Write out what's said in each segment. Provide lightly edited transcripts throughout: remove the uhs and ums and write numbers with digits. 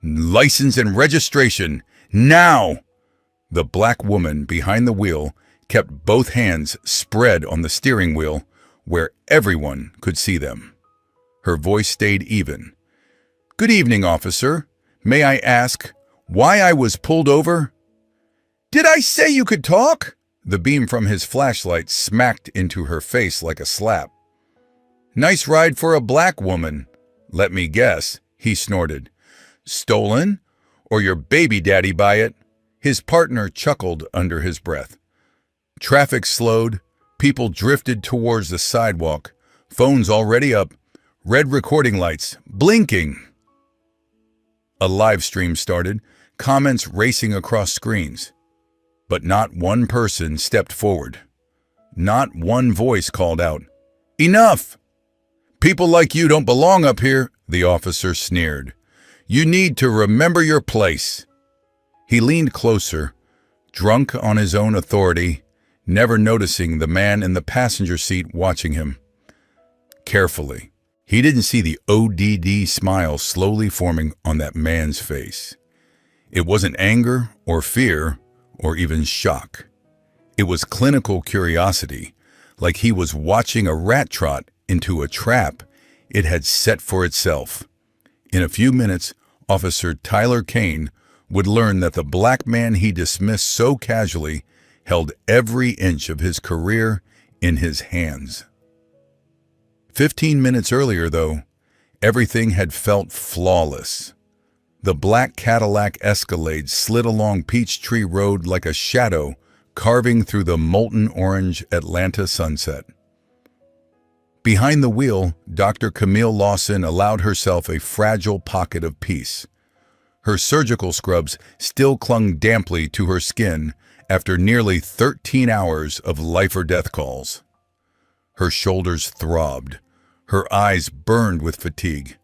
License and registration, now! The black woman behind the wheel kept both hands spread on the steering wheel where everyone could see them. Her voice stayed even. Good evening, officer. May I ask why I was pulled over? Did I say you could talk? The beam from his flashlight smacked into her face like a slap. Nice ride for a black woman. Let me guess, he snorted. Stolen? Or your baby daddy buy it? His partner chuckled under his breath. Traffic slowed. People drifted towards the sidewalk. Phones already up. Red recording lights, blinking. A live stream started, comments racing across screens. But not one person stepped forward. Not one voice called out, Enough! People like you don't belong up here, the officer sneered. You need to remember your place. He leaned closer, drunk on his own authority, never noticing the man in the passenger seat watching him. Carefully, he didn't see the ODD smile slowly forming on that man's face. It wasn't anger or fear or even shock. It was clinical curiosity, like he was watching a rat trot into a trap it had set for itself. In a few minutes, Officer Tyler Kane would learn that the black man he dismissed so casually held every inch of his career in his hands. 15 minutes earlier, though, everything had felt flawless. The black Cadillac Escalade slid along Peachtree Road like a shadow carving through the molten orange Atlanta sunset. Behind the wheel, Dr. Camille Lawson allowed herself a fragile pocket of peace. Her surgical scrubs still clung damply to her skin after nearly 13 hours of life-or-death calls. Her shoulders throbbed, her eyes burned with fatigue,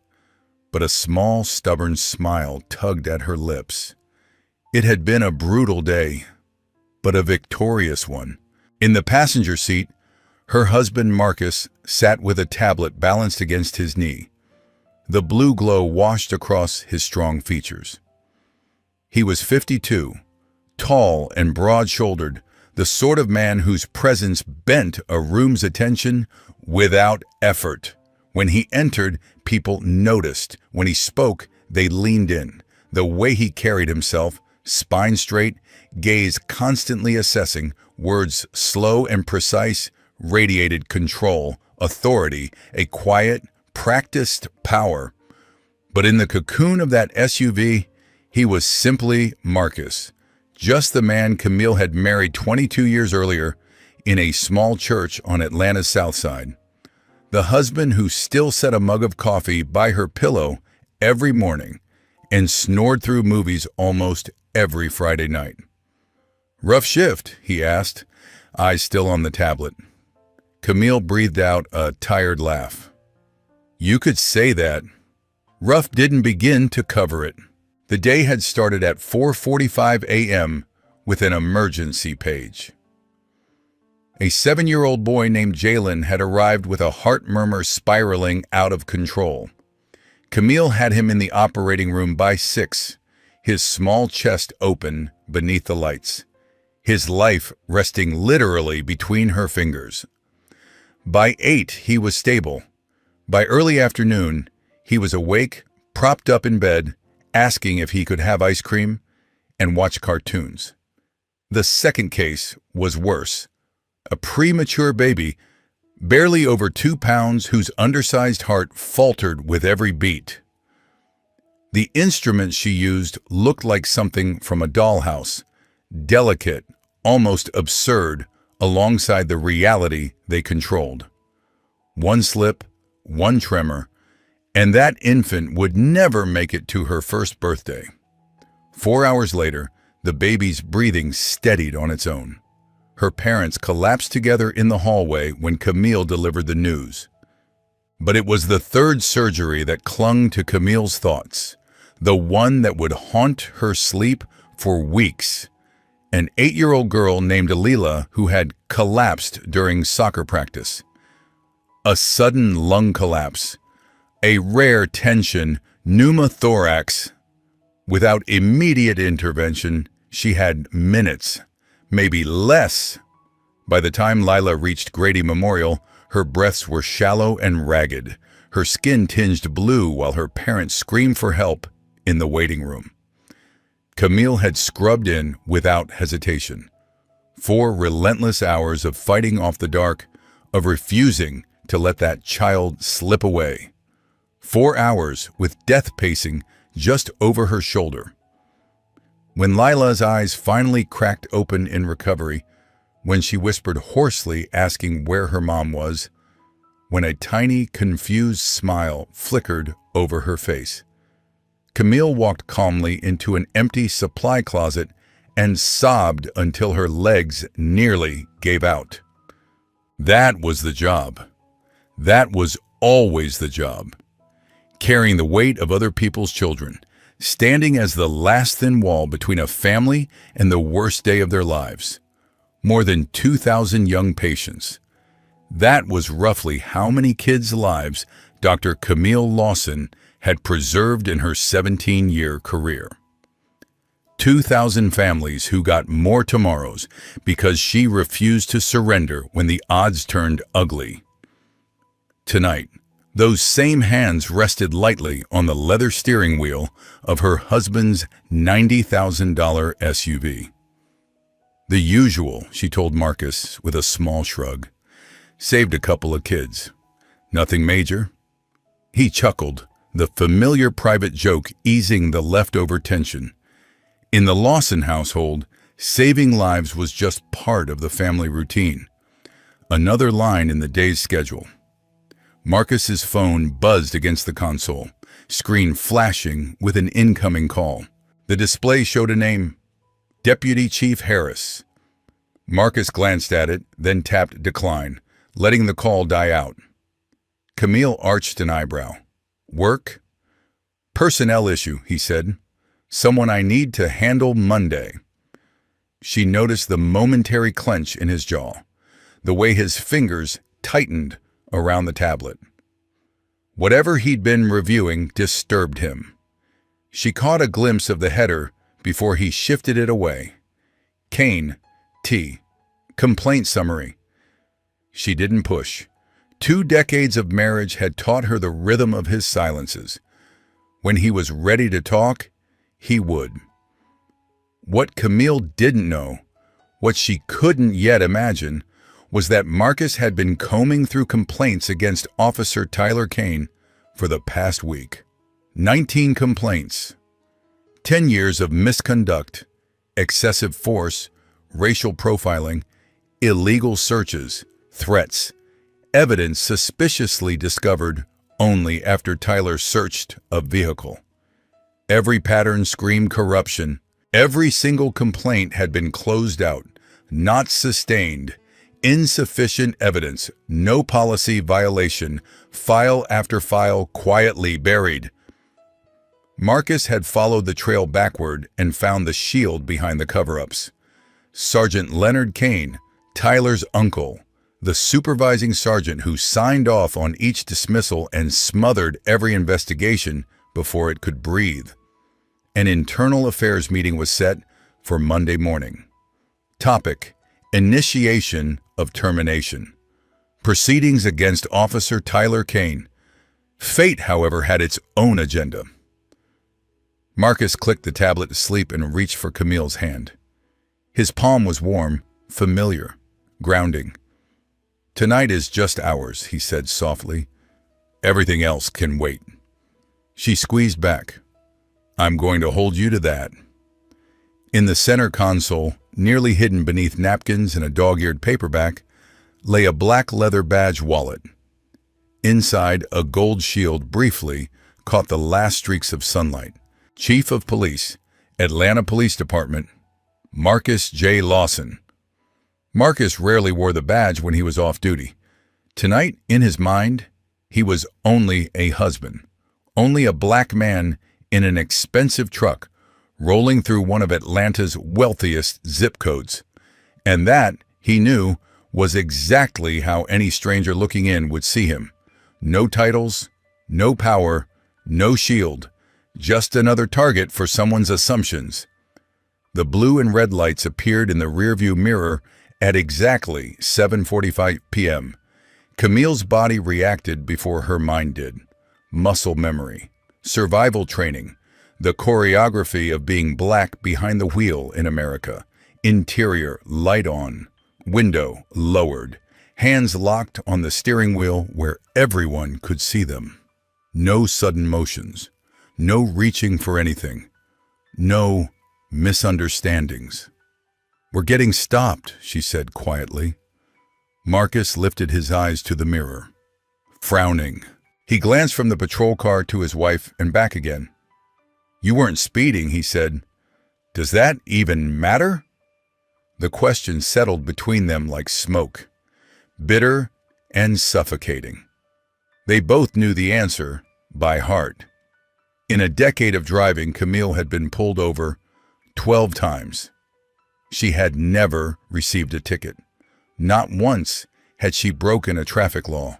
but a small, stubborn smile tugged at her lips. It had been a brutal day, but a victorious one. In the passenger seat, her husband Marcus sat with a tablet balanced against his knee. The blue glow washed across his strong features. He was 52, tall and broad-shouldered, the sort of man whose presence bent a room's attention without effort. When he entered, people noticed. When he spoke, they leaned in. The way he carried himself, spine straight, gaze constantly assessing, words slow and precise, radiated control, authority, a quiet, practiced power. But in the cocoon of that SUV, he was simply Marcus, just the man Camille had married 22 years earlier in a small church on Atlanta's South Side. The husband who still set a mug of coffee by her pillow every morning and snored through movies almost every Friday night. Rough shift, he asked, eyes still on the tablet. Camille breathed out a tired laugh. You could say that. Ruff didn't begin to cover it. The day had started at 4:45 a.m. with an emergency page. A 7-year-old boy named Jalen had arrived with a heart murmur spiraling out of control. Camille had him in the operating room by 6, his small chest open beneath the lights, his life resting literally between her fingers. By 8, he was stable. By early afternoon, he was awake, propped up in bed, asking if he could have ice cream and watch cartoons. The second case was worse. A premature baby, barely over 2 pounds, whose undersized heart faltered with every beat. The instrument she used looked like something from a dollhouse, delicate, almost absurd, alongside the reality they controlled. One slip, one tremor, and that infant would never make it to her first birthday. 4 hours later, the baby's breathing steadied on its own. Her parents collapsed together in the hallway when Camille delivered the news. But it was the third surgery that clung to Camille's thoughts, the one that would haunt her sleep for weeks. An 8-year-old girl named Alila who had collapsed during soccer practice. A sudden lung collapse, a rare tension, pneumothorax. Without immediate intervention, she had minutes, maybe less. By the time Lila reached Grady Memorial, her breaths were shallow and ragged, her skin tinged blue while her parents screamed for help in the waiting room. Camille had scrubbed in without hesitation. 4 relentless hours of fighting off the dark, of refusing to let that child slip away. 4 hours with death pacing just over her shoulder. When Lila's eyes finally cracked open in recovery, when she whispered hoarsely asking where her mom was, when a tiny, confused smile flickered over her face, Camille walked calmly into an empty supply closet and sobbed until her legs nearly gave out. That was the job. That was always the job. Carrying the weight of other people's children, standing as the last thin wall between a family and the worst day of their lives. More than 2,000 young patients. That was roughly how many kids' lives Dr. Camille Lawson had preserved in her 17-year career. 2,000 families who got more tomorrows because she refused to surrender when the odds turned ugly. Tonight, those same hands rested lightly on the leather steering wheel of her husband's $90,000 SUV. The usual, she told Marcus with a small shrug. Saved a couple of kids. Nothing major. He chuckled, the familiar private joke easing the leftover tension. In the Lawson household, saving lives was just part of the family routine. Another line in the day's schedule. Marcus's phone buzzed against the console, screen flashing with an incoming call. The display showed a name, Deputy Chief Harris. Marcus glanced at it, then tapped decline, letting the call die out. Camille arched an eyebrow. Work? Personnel issue, he said. Someone I need to handle Monday. She noticed the momentary clench in his jaw, the way his fingers tightened around the tablet. Whatever he'd been reviewing disturbed him. She caught a glimpse of the header before he shifted it away. Kane, T. Complaint summary. She didn't push. 2 decades of marriage had taught her the rhythm of his silences. When he was ready to talk, he would. What Camille didn't know, what she couldn't yet imagine, was that Marcus had been combing through complaints against Officer Tyler Kane for the past week. 19 complaints. 10 years of misconduct, excessive force, racial profiling, illegal searches, threats, evidence suspiciously discovered only after Tyler searched a vehicle. Every pattern screamed corruption. Every single complaint had been closed out, not sustained. Insufficient evidence, no policy violation, file after file quietly buried. Marcus had followed the trail backward and found the shield behind the cover-ups. Sergeant Leonard Kane, Tyler's uncle, the supervising sergeant who signed off on each dismissal and smothered every investigation before it could breathe. An internal affairs meeting was set for Monday morning. Topic: Initiation of termination. Proceedings against Officer Tyler Kane. Fate, however, had its own agenda. Marcus clicked the tablet to sleep and reached for Camille's hand. His palm was warm, familiar, grounding. Tonight is just ours, he said softly. Everything else can wait. She squeezed back. I'm going to hold you to that. In the center console, nearly hidden beneath napkins and a dog-eared paperback, lay a black leather badge wallet. Inside, a gold shield briefly caught the last streaks of sunlight. Chief of Police, Atlanta Police Department, Marcus J. Lawson. Marcus rarely wore the badge when he was off duty. Tonight, in his mind, he was only a husband, only a black man in an expensive truck, rolling through one of Atlanta's wealthiest zip codes. And that, he knew, was exactly how any stranger looking in would see him. No titles, no power, no shield, Just another target for someone's assumptions. The blue and red lights appeared in the rearview mirror at exactly 7:45 p.m. Camille's body reacted before her mind did. Muscle memory, survival training, the choreography of being black behind the wheel in America. Interior light on, window lowered, hands locked on the steering wheel where everyone could see them. No sudden motions, no reaching for anything, no misunderstandings. "We're getting stopped," she said quietly. Marcus lifted his eyes to the mirror, frowning. He glanced from the patrol car to his wife and back again. "You weren't speeding," he said. "Does that even matter?" The question settled between them like smoke, bitter and suffocating. They both knew the answer by heart. In a decade of driving, Camille had been pulled over 12 times. She had never received a ticket. Not once had she broken a traffic law.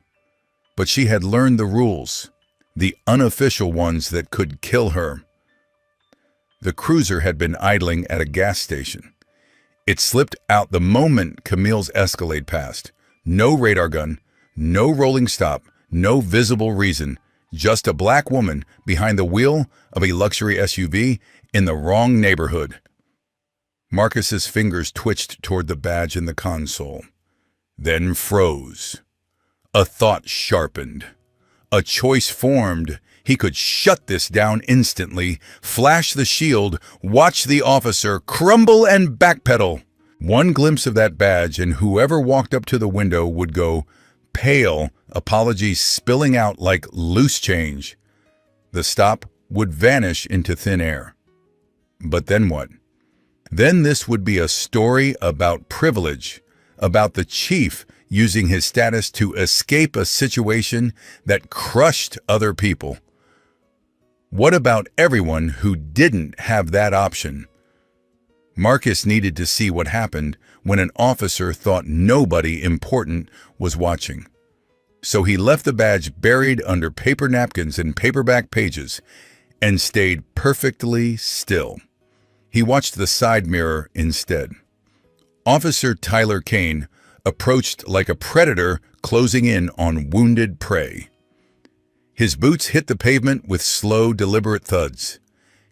But she had learned the rules, the unofficial ones that could kill her. The cruiser had been idling at a gas station. It slipped out the moment Camille's Escalade passed. No radar gun, no rolling stop, no visible reason, just a black woman behind the wheel of a luxury SUV in the wrong neighborhood. Marcus's fingers twitched toward the badge in the console, then froze. A thought sharpened. A choice formed. He could shut this down instantly, flash the shield, watch the officer crumble and backpedal. One glimpse of that badge and whoever walked up to the window would go pale, apologies spilling out like loose change. The stop would vanish into thin air. But then what? Then this would be a story about privilege, about the chief using his status to escape a situation that crushed other people. What about everyone who didn't have that option? Marcus needed to see what happened when an officer thought nobody important was watching. So he left the badge buried under paper napkins and paperback pages and stayed perfectly still. He watched the side mirror instead. Officer Tyler Kane approached like a predator closing in on wounded prey. His boots hit the pavement with slow, deliberate thuds.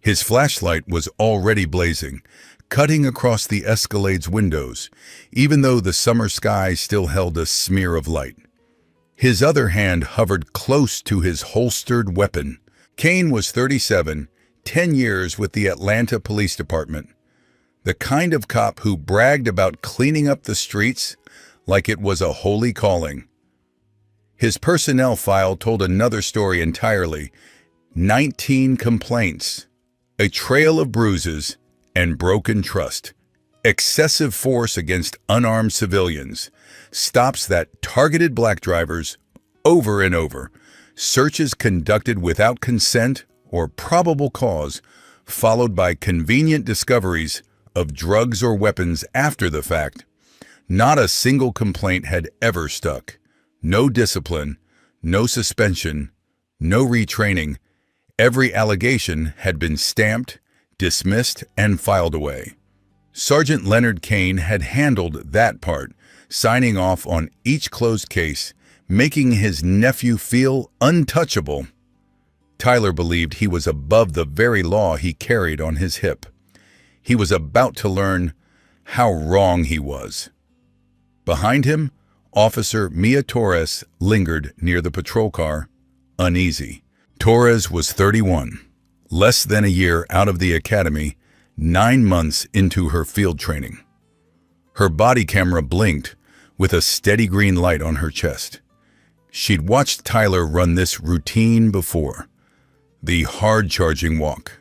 His flashlight was already blazing, cutting across the Escalade's windows, even though the summer sky still held a smear of light. His other hand hovered close to his holstered weapon. Kane was 37, 10 years with the Atlanta Police Department. The kind of cop who bragged about cleaning up the streets like it was a holy calling. His personnel file told another story entirely. 19 complaints, a trail of bruises, and broken trust. Excessive force against unarmed civilians. Stops that targeted black drivers over and over. Searches conducted without consent or probable cause, followed by convenient discoveries of drugs or weapons after the fact. Not a single complaint had ever stuck. No discipline, no suspension, no retraining. Every allegation had been stamped, dismissed, and filed away. Sergeant Leonard Kane had handled that part, signing off on each closed case, making his nephew feel untouchable. Tyler believed he was above the very law he carried on his hip. He was about to learn how wrong he was. Behind him, Officer Mia Torres lingered near the patrol car, uneasy. Torres was 31, less than a year out of the academy, 9 months into her field training. Her body camera blinked with a steady green light on her chest. She'd watched Tyler run this routine before. The hard-charging walk,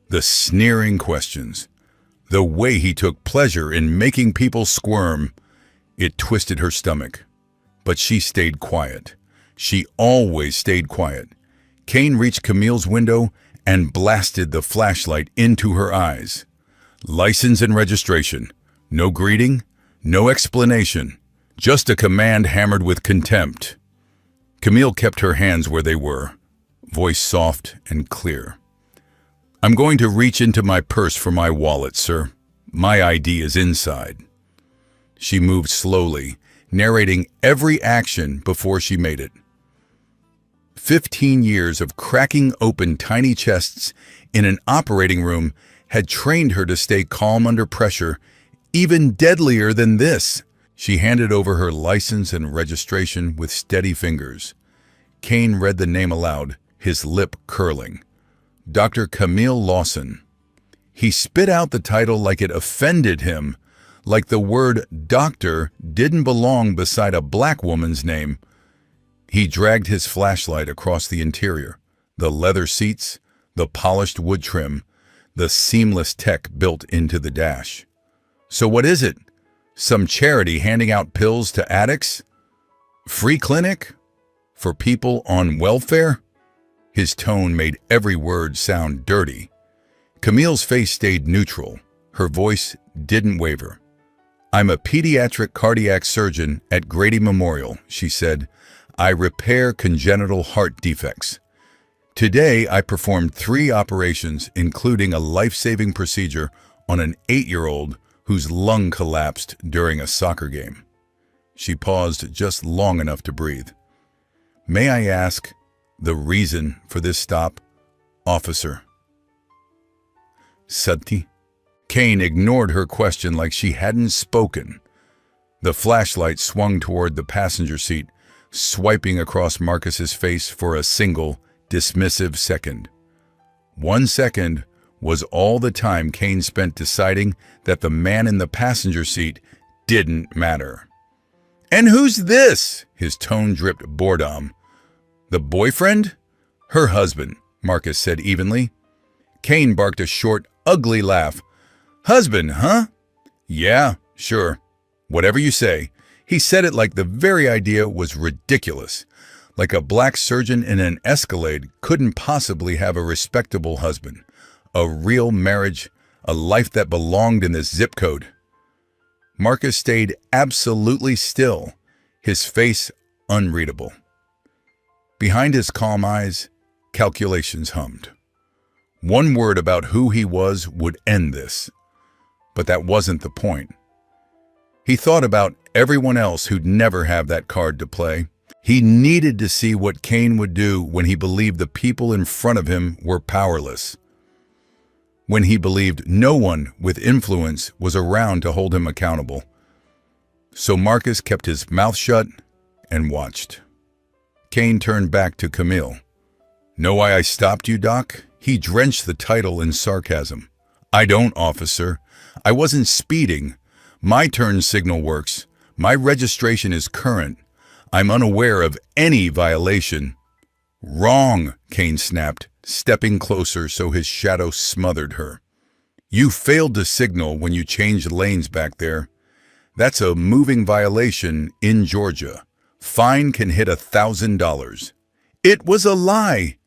the sneering questions, the way he took pleasure in making people squirm. It twisted her stomach. But she stayed quiet. She always stayed quiet. Kane reached Camille's window and blasted the flashlight into her eyes. License and registration. No greeting, no explanation. Just a command hammered with contempt. Camille kept her hands where they were, voice soft and clear. I'm going to reach into my purse for my wallet, sir. My ID is inside. She moved slowly, narrating every action before she made it. 15 years of cracking open tiny chests in an operating room had trained her to stay calm under pressure, even deadlier than this. She handed over her license and registration with steady fingers. Kane read the name aloud, his lip curling. Dr. Camille Lawson. He spit out the title like it offended him, like the word doctor didn't belong beside a black woman's name. He dragged his flashlight across the interior, the leather seats, the polished wood trim, the seamless tech built into the dash. So what is it? Some charity handing out pills to addicts? Free clinic? For people on welfare? His tone made every word sound dirty. Camille's face stayed neutral. Her voice didn't waver. I'm a pediatric cardiac surgeon at Grady Memorial, she said. I repair congenital heart defects. Today, I performed 3 operations, including a life-saving procedure on an 8-year-old whose lung collapsed during a soccer game. She paused just long enough to breathe. May I ask the reason for this stop, officer? Sati? Kane ignored her question like she hadn't spoken. The flashlight swung toward the passenger seat, swiping across Marcus's face for a single, dismissive second. 1 second was all the time Kane spent deciding that the man in the passenger seat didn't matter. And who's this? His tone dripped boredom. The boyfriend? Her husband, Marcus said evenly. Kane barked a short, ugly laugh. Husband, huh? Yeah, sure. Whatever you say. He said it like the very idea was ridiculous. Like a black surgeon in an Escalade couldn't possibly have a respectable husband. A real marriage, a life that belonged in this zip code. Marcus stayed absolutely still, his face unreadable. Behind his calm eyes, calculations hummed. One word about who he was would end this. But that wasn't the point. He thought about everyone else who'd never have that card to play. He needed to see what Kane would do when he believed the people in front of him were powerless. When he believed no one with influence was around to hold him accountable. So Marcus kept his mouth shut and watched. Kane turned back to Camille. Know why I stopped you, Doc? He drenched the title in sarcasm. I don't, officer. I wasn't speeding. My turn signal works. My registration is current. I'm unaware of any violation. Wrong, Kane snapped, stepping closer so his shadow smothered her. You failed to signal when you changed lanes back there. That's a moving violation in Georgia. Fine can hit $1,000. It was a lie.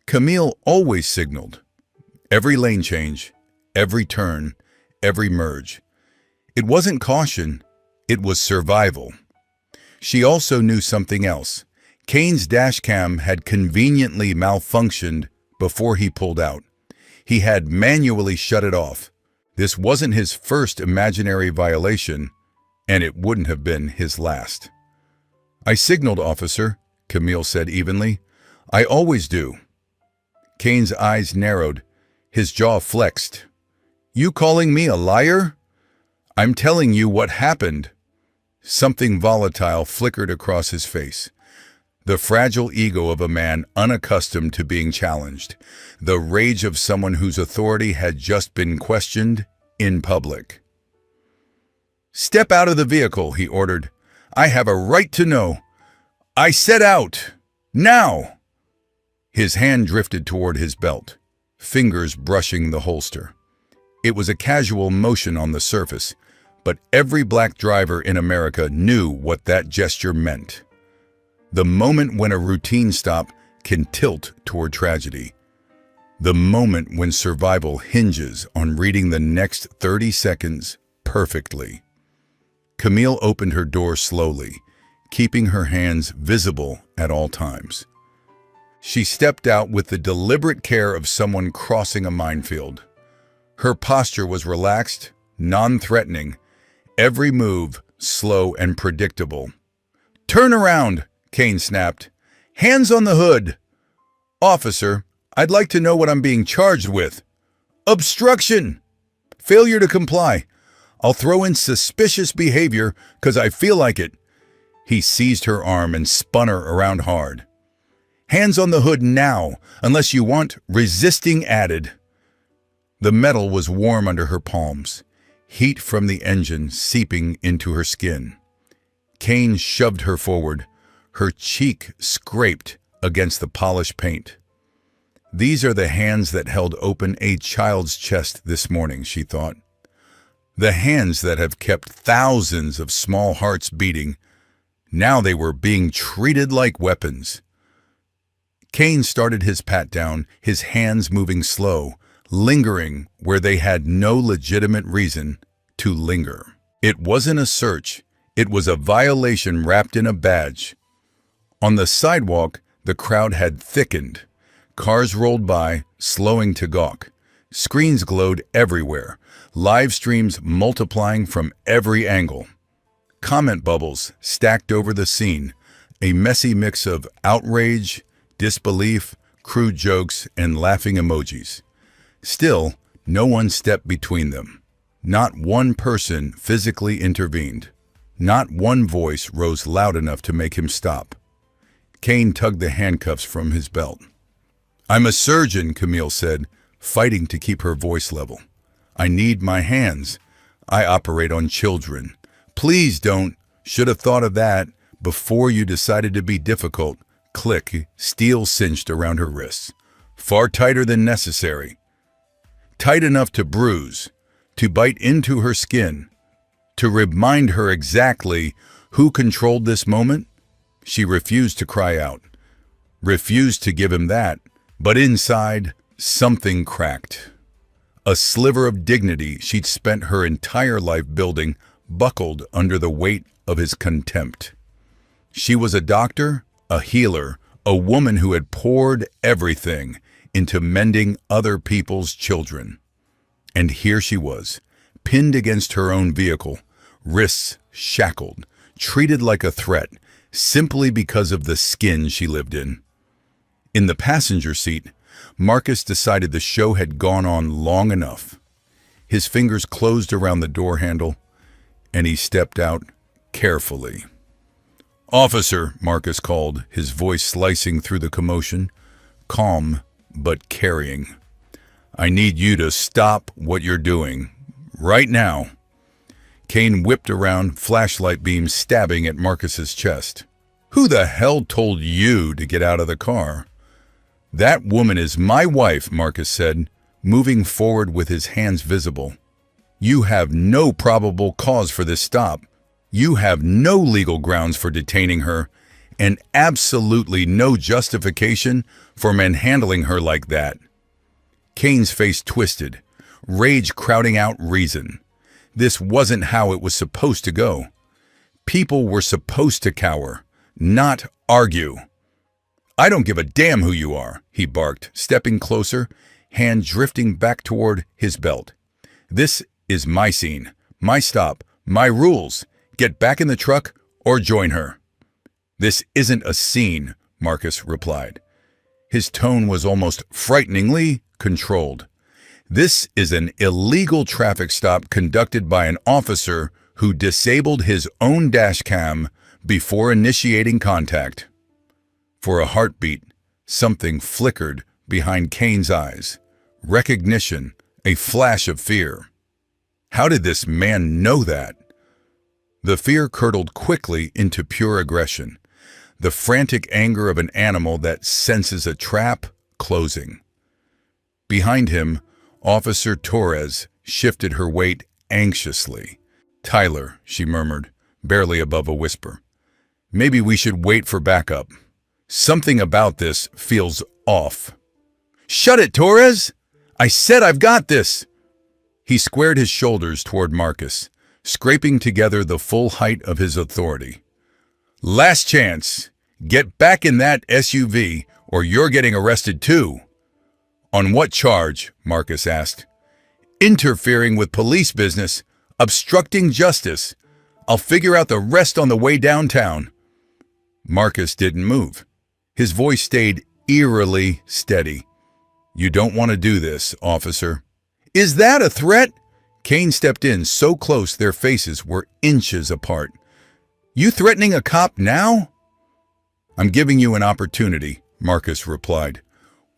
Camille always signaled. Every lane change, every turn, every merge. It wasn't caution, it was survival. She also knew something else. Kane's dashcam had conveniently malfunctioned before he pulled out. He had manually shut it off. This wasn't his first imaginary violation, and it wouldn't have been his last. I signaled, officer, Camille said evenly. I always do. Kane's eyes narrowed, his jaw flexed. You calling me a liar? I'm telling you what happened. Something volatile flickered across his face. The fragile ego of a man unaccustomed to being challenged. The rage of someone whose authority had just been questioned in public. Step out of the vehicle, he ordered. I have a right to know. I set out. Now! His hand drifted toward his belt, fingers brushing the holster. It was a casual motion on the surface, but every black driver in America knew what that gesture meant. The moment when a routine stop can tilt toward tragedy. The moment when survival hinges on reading the next 30 seconds perfectly. Camille opened her door slowly, keeping her hands visible at all times. She stepped out with the deliberate care of someone crossing a minefield. Her posture was relaxed, non-threatening, every move slow and predictable. "Turn around," Kane snapped. "Hands on the hood." "Officer, I'd like to know what I'm being charged with." "Obstruction. Failure to comply. I'll throw in suspicious behavior because I feel like it." He seized her arm and spun her around hard. "Hands on the hood now, unless you want resisting added." The metal was warm under her palms, heat from the engine seeping into her skin. Kane shoved her forward, her cheek scraped against the polished paint. These are the hands that held open a child's chest this morning, she thought. The hands that have kept thousands of small hearts beating. Now they were being treated like weapons. Kane started his pat-down, his hands moving slow, lingering where they had no legitimate reason to linger. It wasn't a search, it was a violation wrapped in a badge. On the sidewalk, the crowd had thickened. Cars rolled by, slowing to gawk. Screens glowed everywhere, live streams multiplying from every angle. Comment bubbles stacked over the scene, a messy mix of outrage, disbelief, crude jokes, and laughing emojis. Still, no one stepped between them. Not one person physically intervened. Not one voice rose loud enough to make him stop. Kane tugged the handcuffs from his belt. "I'm a surgeon," Camille said, fighting to keep her voice level. "I need my hands. I operate on children. Please don't. Should have thought of that before you decided to be difficult." Click, steel cinched around her wrists. Far tighter than necessary. Tight enough to bruise, to bite into her skin, to remind her exactly who controlled this moment. She refused to cry out, refused to give him that, but inside, something cracked. A sliver of dignity she'd spent her entire life building buckled under the weight of his contempt. She was a doctor, a healer, a woman who had poured everything into mending other people's children. And here she was, pinned against her own vehicle, wrists shackled, treated like a threat, simply because of the skin she lived in. In the passenger seat, Marcus decided the show had gone on long enough. His fingers closed around the door handle, and he stepped out carefully. "Officer," Marcus called, his voice slicing through the commotion, calm but carrying. "I need you to stop what you're doing, right now." Kane whipped around, flashlight beams stabbing at Marcus's chest. "Who the hell told you to get out of the car?" "That woman is my wife," Marcus said, moving forward with his hands visible. "You have no probable cause for this stop. You have no legal grounds for detaining her, and absolutely no justification for manhandling her like that." Kane's face twisted, rage crowding out reason. This wasn't how it was supposed to go. People were supposed to cower, not argue. "I don't give a damn who you are," he barked, stepping closer, hand drifting back toward his belt. "This is my scene, my stop, my rules. Get back in the truck or join her." "This isn't a scene," Marcus replied. His tone was almost frighteningly controlled. "This is an illegal traffic stop conducted by an officer who disabled his own dash cam before initiating contact." For a heartbeat, something flickered behind Kane's eyes. Recognition, a flash of fear. How did this man know that? The fear curdled quickly into pure aggression, the frantic anger of an animal that senses a trap closing. Behind him, Officer Torres shifted her weight anxiously. "Tyler," she murmured, barely above a whisper. "Maybe we should wait for backup. Something about this feels off." "Shut it, Torres! I said I've got this!" He squared his shoulders toward Marcus, scraping together the full height of his authority. "Last chance. Get back in that SUV, or you're getting arrested too." "On what charge?" Marcus asked. "Interfering with police business, obstructing justice. I'll figure out the rest on the way downtown." Marcus didn't move. His voice stayed eerily steady. "You don't want to do this, officer." "Is that a threat?" Kane stepped in so close their faces were inches apart. "You threatening a cop now?" "I'm giving you an opportunity," Marcus replied.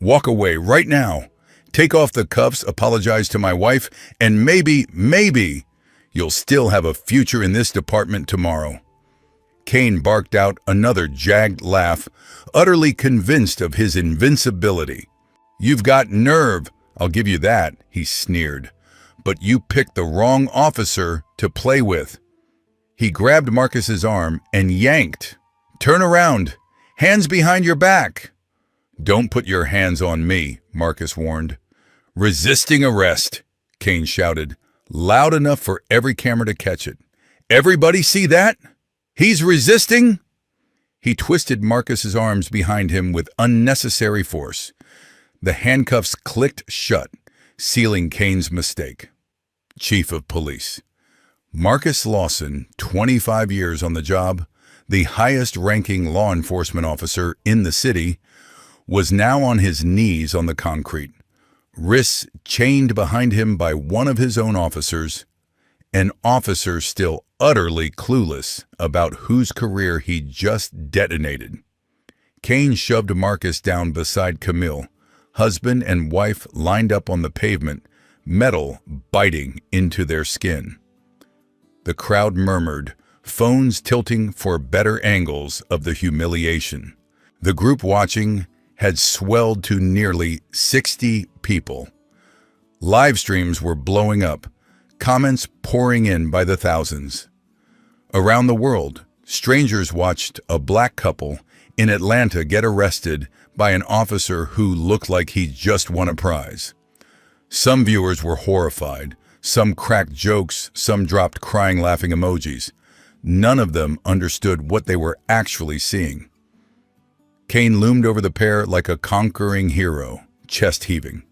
"Walk away right now. Take off the cuffs, apologize to my wife, and maybe, you'll still have a future in this department tomorrow." Kane barked out another jagged laugh, utterly convinced of his invincibility. "You've got nerve, I'll give you that," he sneered. "But you picked the wrong officer to play with." He grabbed Marcus's arm and yanked. "Turn around. Hands behind your back." "Don't put your hands on me," Marcus warned. "Resisting arrest," Kane shouted, loud enough for every camera to catch it. "Everybody see that? He's resisting." He twisted Marcus's arms behind him with unnecessary force. The handcuffs clicked shut, sealing Kane's mistake. Chief of Police. Marcus Lawson, 25 years on the job, the highest-ranking law enforcement officer in the city, was now on his knees on the concrete, wrists chained behind him by one of his own officers, an officer still utterly clueless about whose career he just detonated. Kane shoved Marcus down beside Camille, husband and wife lined up on the pavement, metal biting into their skin. The crowd murmured, phones tilting for better angles of the humiliation. The group watching had swelled to nearly 60 people. Live streams were blowing up, comments pouring in by the thousands. Around the world, strangers watched a black couple in Atlanta get arrested by an officer who looked like he just won a prize. Some viewers were horrified, some cracked jokes, some dropped crying, laughing emojis. None of them understood what they were actually seeing. Kane loomed over the pair like a conquering hero, chest heaving.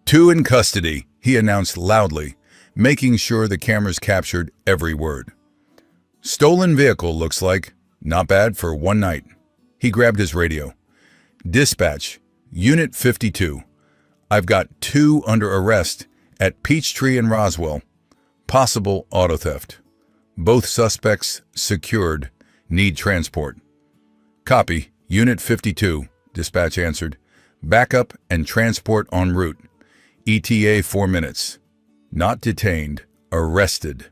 "Two in custody," he announced loudly, making sure the cameras captured every word. "Stolen vehicle, looks like. Not bad for one night." He grabbed his radio. "Dispatch, Unit 52. I've got 2 under arrest at Peachtree and Roswell. Possible auto theft. Both suspects secured. Need transport." "Copy, Unit 52, dispatch answered. "Backup and transport en route. ETA 4 minutes. Not detained, arrested."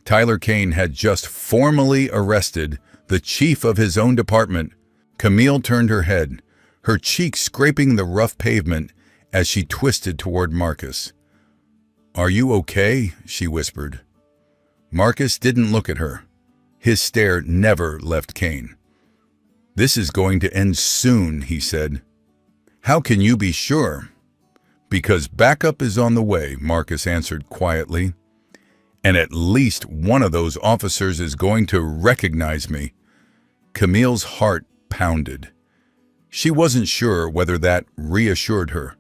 Tyler Kane had just formally arrested the chief of his own department. Camille turned her head, her cheeks scraping the rough pavement as she twisted toward Marcus. "Are you okay?" she whispered. Marcus didn't look at her. His stare never left Kane. "This is going to end soon," he said. "How can you be sure?" "Because backup is on the way," Marcus answered quietly. "And at least one of those officers is going to recognize me." Camille's heart pounded. She wasn't sure whether that reassured her.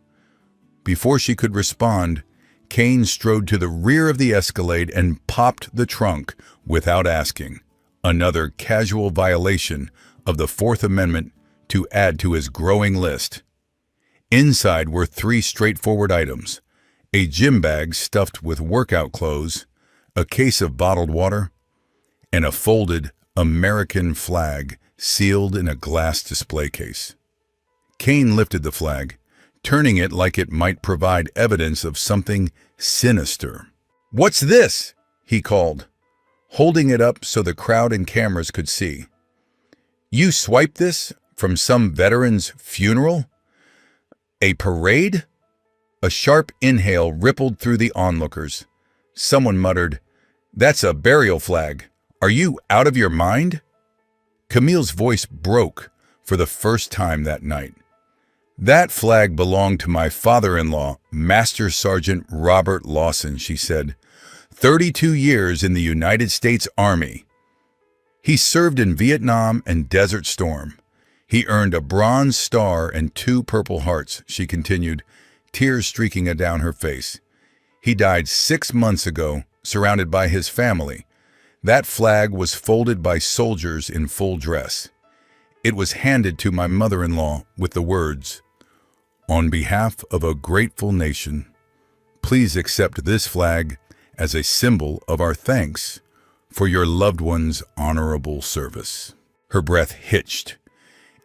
Before she could respond, Kane strode to the rear of the Escalade and popped the trunk without asking. Another casual violation of the Fourth Amendment to add to his growing list. Inside were 3 straightforward items: a gym bag stuffed with workout clothes, a case of bottled water, and a folded American flag sealed in a glass display case. Kane lifted the flag, turning it like it might provide evidence of something sinister. "What's this?" he called, holding it up so the crowd and cameras could see. "You swiped this from some veteran's funeral? A parade?" A sharp inhale rippled through the onlookers. Someone muttered, "That's a burial flag. Are you out of your mind?" Camille's voice broke for the first time that night. "That flag belonged to my father-in-law, Master Sergeant Robert Lawson," she said. 32 years in the United States Army. He served in Vietnam and Desert Storm. He earned a bronze star and 2 Purple Hearts, she continued, tears streaking down her face. He died 6 months ago, surrounded by his family. That flag was folded by soldiers in full dress. It was handed to my mother-in-law with the words, "On behalf of a grateful nation, please accept this flag as a symbol of our thanks for your loved one's honorable service." Her breath hitched.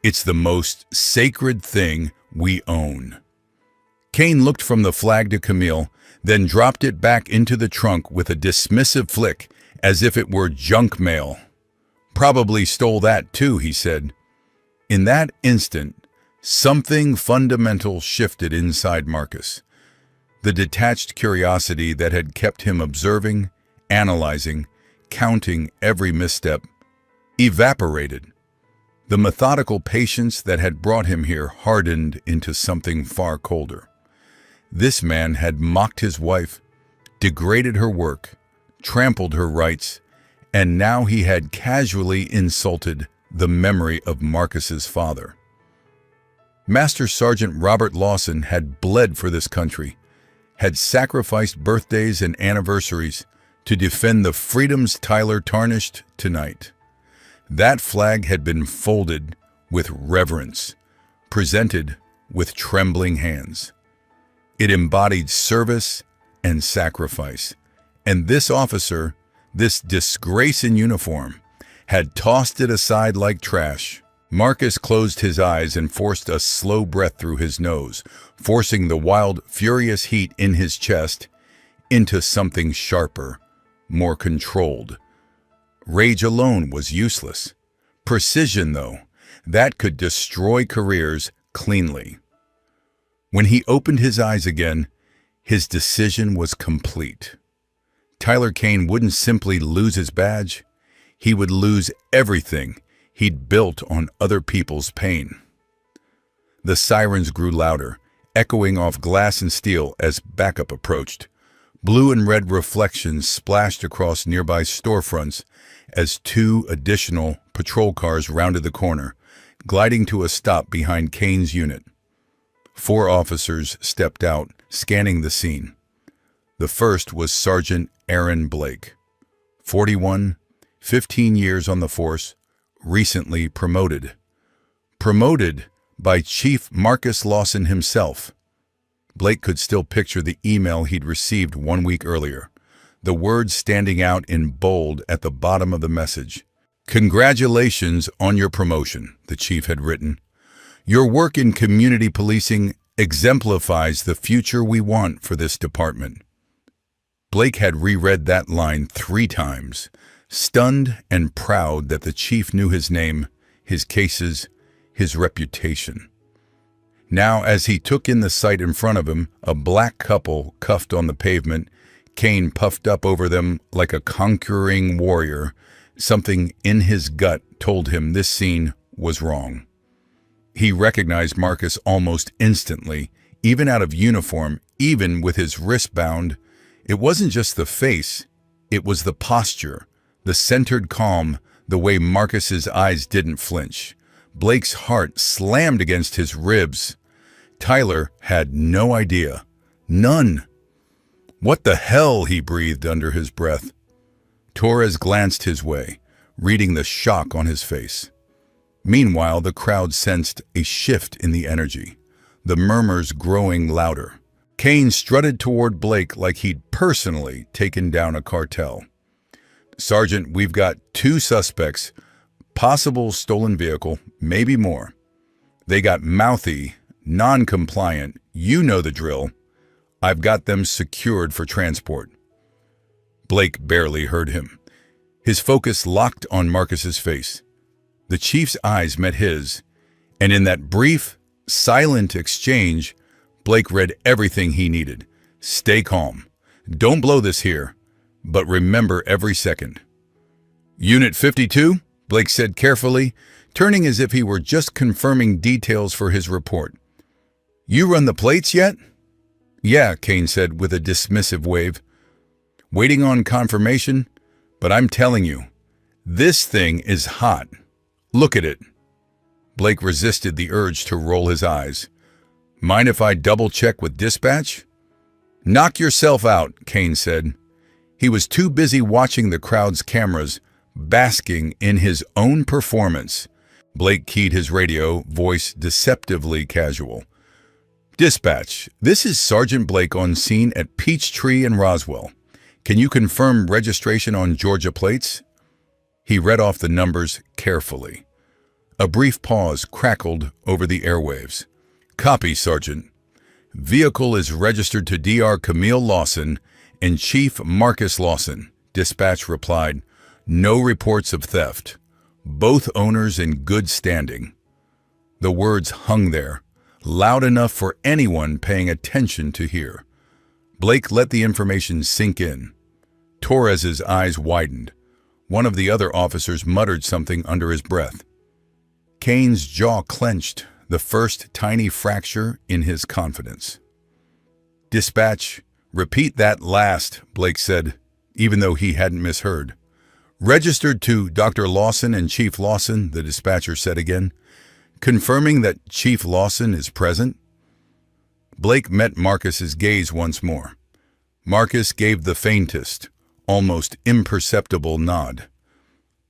"It's the most sacred thing we own." Kane looked from the flag to Camille, then dropped it back into the trunk with a dismissive flick, as if it were junk mail. "Probably stole that too," he said. In that instant, something fundamental shifted inside Marcus. The detached curiosity that had kept him observing, analyzing, counting every misstep, evaporated. The methodical patience that had brought him here hardened into something far colder. This man had mocked his wife, degraded her work, trampled her rights, and now he had casually insulted the memory of Marcus's father. Master Sergeant Robert Lawson had bled for this country, had sacrificed birthdays and anniversaries to defend the freedoms Tyler tarnished tonight. That flag had been folded with reverence, presented with trembling hands. It embodied service and sacrifice, and this officer, this disgrace in uniform, had tossed it aside like trash. Marcus closed his eyes and forced a slow breath through his nose, forcing the wild, furious heat in his chest into something sharper, more controlled. Rage alone was useless. Precision, though, that could destroy careers cleanly. When he opened his eyes again, his decision was complete. Tyler Kane wouldn't simply lose his badge. He would lose everything he'd built on other people's pain. The sirens grew louder, echoing off glass and steel as backup approached. Blue and red reflections splashed across nearby storefronts as 2 additional patrol cars rounded the corner, gliding to a stop behind Kane's unit. 4 officers stepped out, scanning the scene. The first was Sergeant Aaron Blake, 41, 15 years on the force, recently promoted. Promoted by Chief Marcus Lawson himself. Blake could still picture the email he'd received 1 week earlier, the words standing out in bold at the bottom of the message. "Congratulations on your promotion," the chief had written. "Your work in community policing exemplifies the future we want for this department." Blake had reread that line 3 times, stunned and proud that the chief knew his name, his cases, his reputation. Now, as he took in the sight in front of him, a black couple cuffed on the pavement, Kane puffed up over them like a conquering warrior. Something in his gut told him this scene was wrong. He recognized Marcus almost instantly, even out of uniform, even with his wrist bound. It wasn't just the face, it was the posture, the centered calm, the way Marcus's eyes didn't flinch. Blake's heart slammed against his ribs. Tyler had no idea. None. "What the hell?" he breathed under his breath. Torres glanced his way, reading the shock on his face. Meanwhile, the crowd sensed a shift in the energy, the murmurs growing louder. Kane strutted toward Blake like he'd personally taken down a cartel. "Sergeant, we've got 2 suspects, possible stolen vehicle, maybe more. They got mouthy, non-compliant, you know the drill. I've got them secured for transport." Blake barely heard him. His focus locked on Marcus's face. The chief's eyes met his, and in that brief, silent exchange, Blake read everything he needed. "Stay calm. Don't blow this here, but remember every second." "Unit 52, Blake said carefully, turning as if he were just confirming details for his report. "You run the plates yet?" "Yeah," Kane said with a dismissive wave. "Waiting on confirmation, but I'm telling you, this thing is hot. Look at it." Blake resisted the urge to roll his eyes. Mind if I double-check with dispatch? Knock yourself out, Kane said. He was too busy watching the crowd's cameras, basking in his own performance. Blake keyed his radio, voice deceptively casual. Dispatch, this is Sergeant Blake on scene at Peachtree and Roswell. Can you confirm registration on Georgia plates? He read off the numbers carefully. A brief pause crackled over the airwaves. Copy, Sergeant. Vehicle is registered to Dr. Camille Lawson and Chief Marcus Lawson. Dispatch replied, no reports of theft. Both owners in good standing. The words hung there, loud enough for anyone paying attention to hear. Blake let the information sink in. Torres's eyes widened. One of the other officers muttered something under his breath. Kane's jaw clenched, the first tiny fracture in his confidence. Dispatch, repeat that last, Blake said, even though he hadn't misheard. Registered to Dr. Lawson and Chief Lawson, the dispatcher said again, confirming that Chief Lawson is present. Blake met Marcus's gaze once more. Marcus gave the faintest, almost imperceptible nod.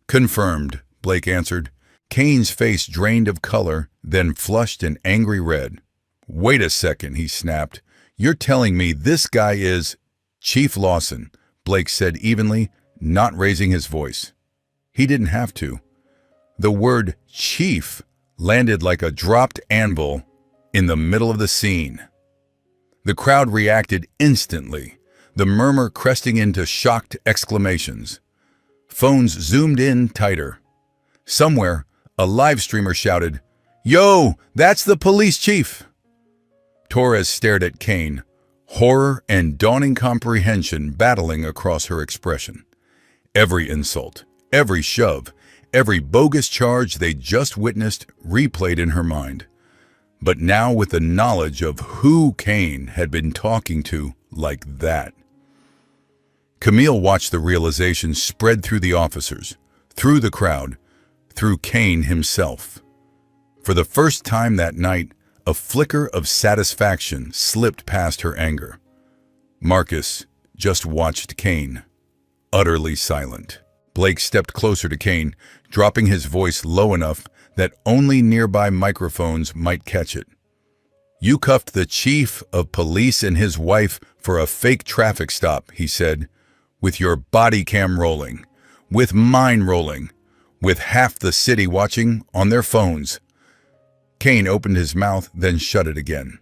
Confirmed, Blake answered. Kane's face drained of color, then flushed an angry red. Wait a second, he snapped. You're telling me this guy is Chief Lawson, Blake said evenly, not raising his voice. He didn't have to. The word chief landed like a dropped anvil in the middle of the scene. The crowd reacted instantly, the murmur cresting into shocked exclamations. Phones zoomed in tighter. Somewhere, a live streamer shouted, "Yo, that's the police chief!" Torres stared at Kane, horror and dawning comprehension battling across her expression. Every insult, every shove, every bogus charge they just witnessed replayed in her mind. But now with the knowledge of who Kane had been talking to like that. Camille watched the realization spread through the officers, through the crowd, through Kane himself. For the first time that night, a flicker of satisfaction slipped past her anger. Marcus just watched Kane, utterly silent. Blake stepped closer to Kane, dropping his voice low enough that only nearby microphones might catch it. You cuffed the chief of police and his wife for a fake traffic stop, he said, with your body cam rolling, with mine rolling, with half the city watching on their phones. Kane opened his mouth, then shut it again.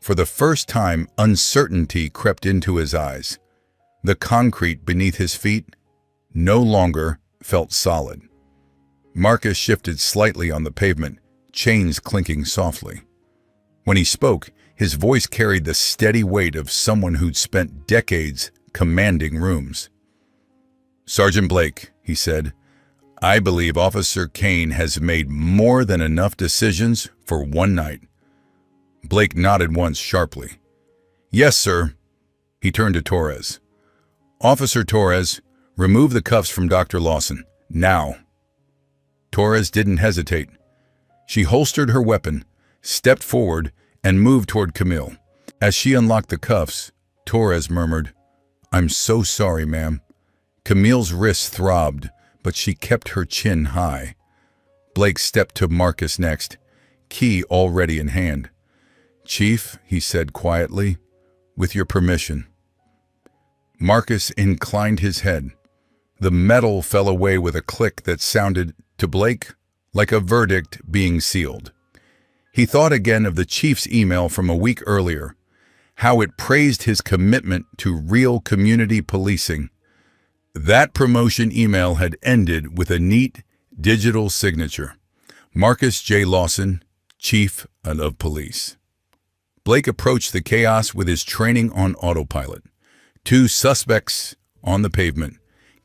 For the first time, uncertainty crept into his eyes. The concrete beneath his feet no longer felt solid. Marcus shifted slightly on the pavement, chains clinking softly. When he spoke, his voice carried the steady weight of someone who'd spent decades commanding rooms. Sergeant Blake, he said, I believe Officer Kane has made more than enough decisions for one night. Blake nodded once sharply. Yes, sir. He turned to Torres. Officer Torres, remove the cuffs from Dr. Lawson, now. Torres didn't hesitate. She holstered her weapon, stepped forward, and moved toward Camille. As she unlocked the cuffs, Torres murmured, I'm so sorry, ma'am. Camille's wrists throbbed, but she kept her chin high. Blake stepped to Marcus next, key already in hand. Chief, he said quietly, with your permission. Marcus inclined his head. The metal fell away with a click that sounded, to Blake, like a verdict being sealed. He thought again of the chief's email from a week earlier, how it praised his commitment to real community policing. That promotion email had ended with a neat digital signature. Marcus J. Lawson, Chief of Police. Blake approached the chaos with his training on autopilot. Two suspects on the pavement,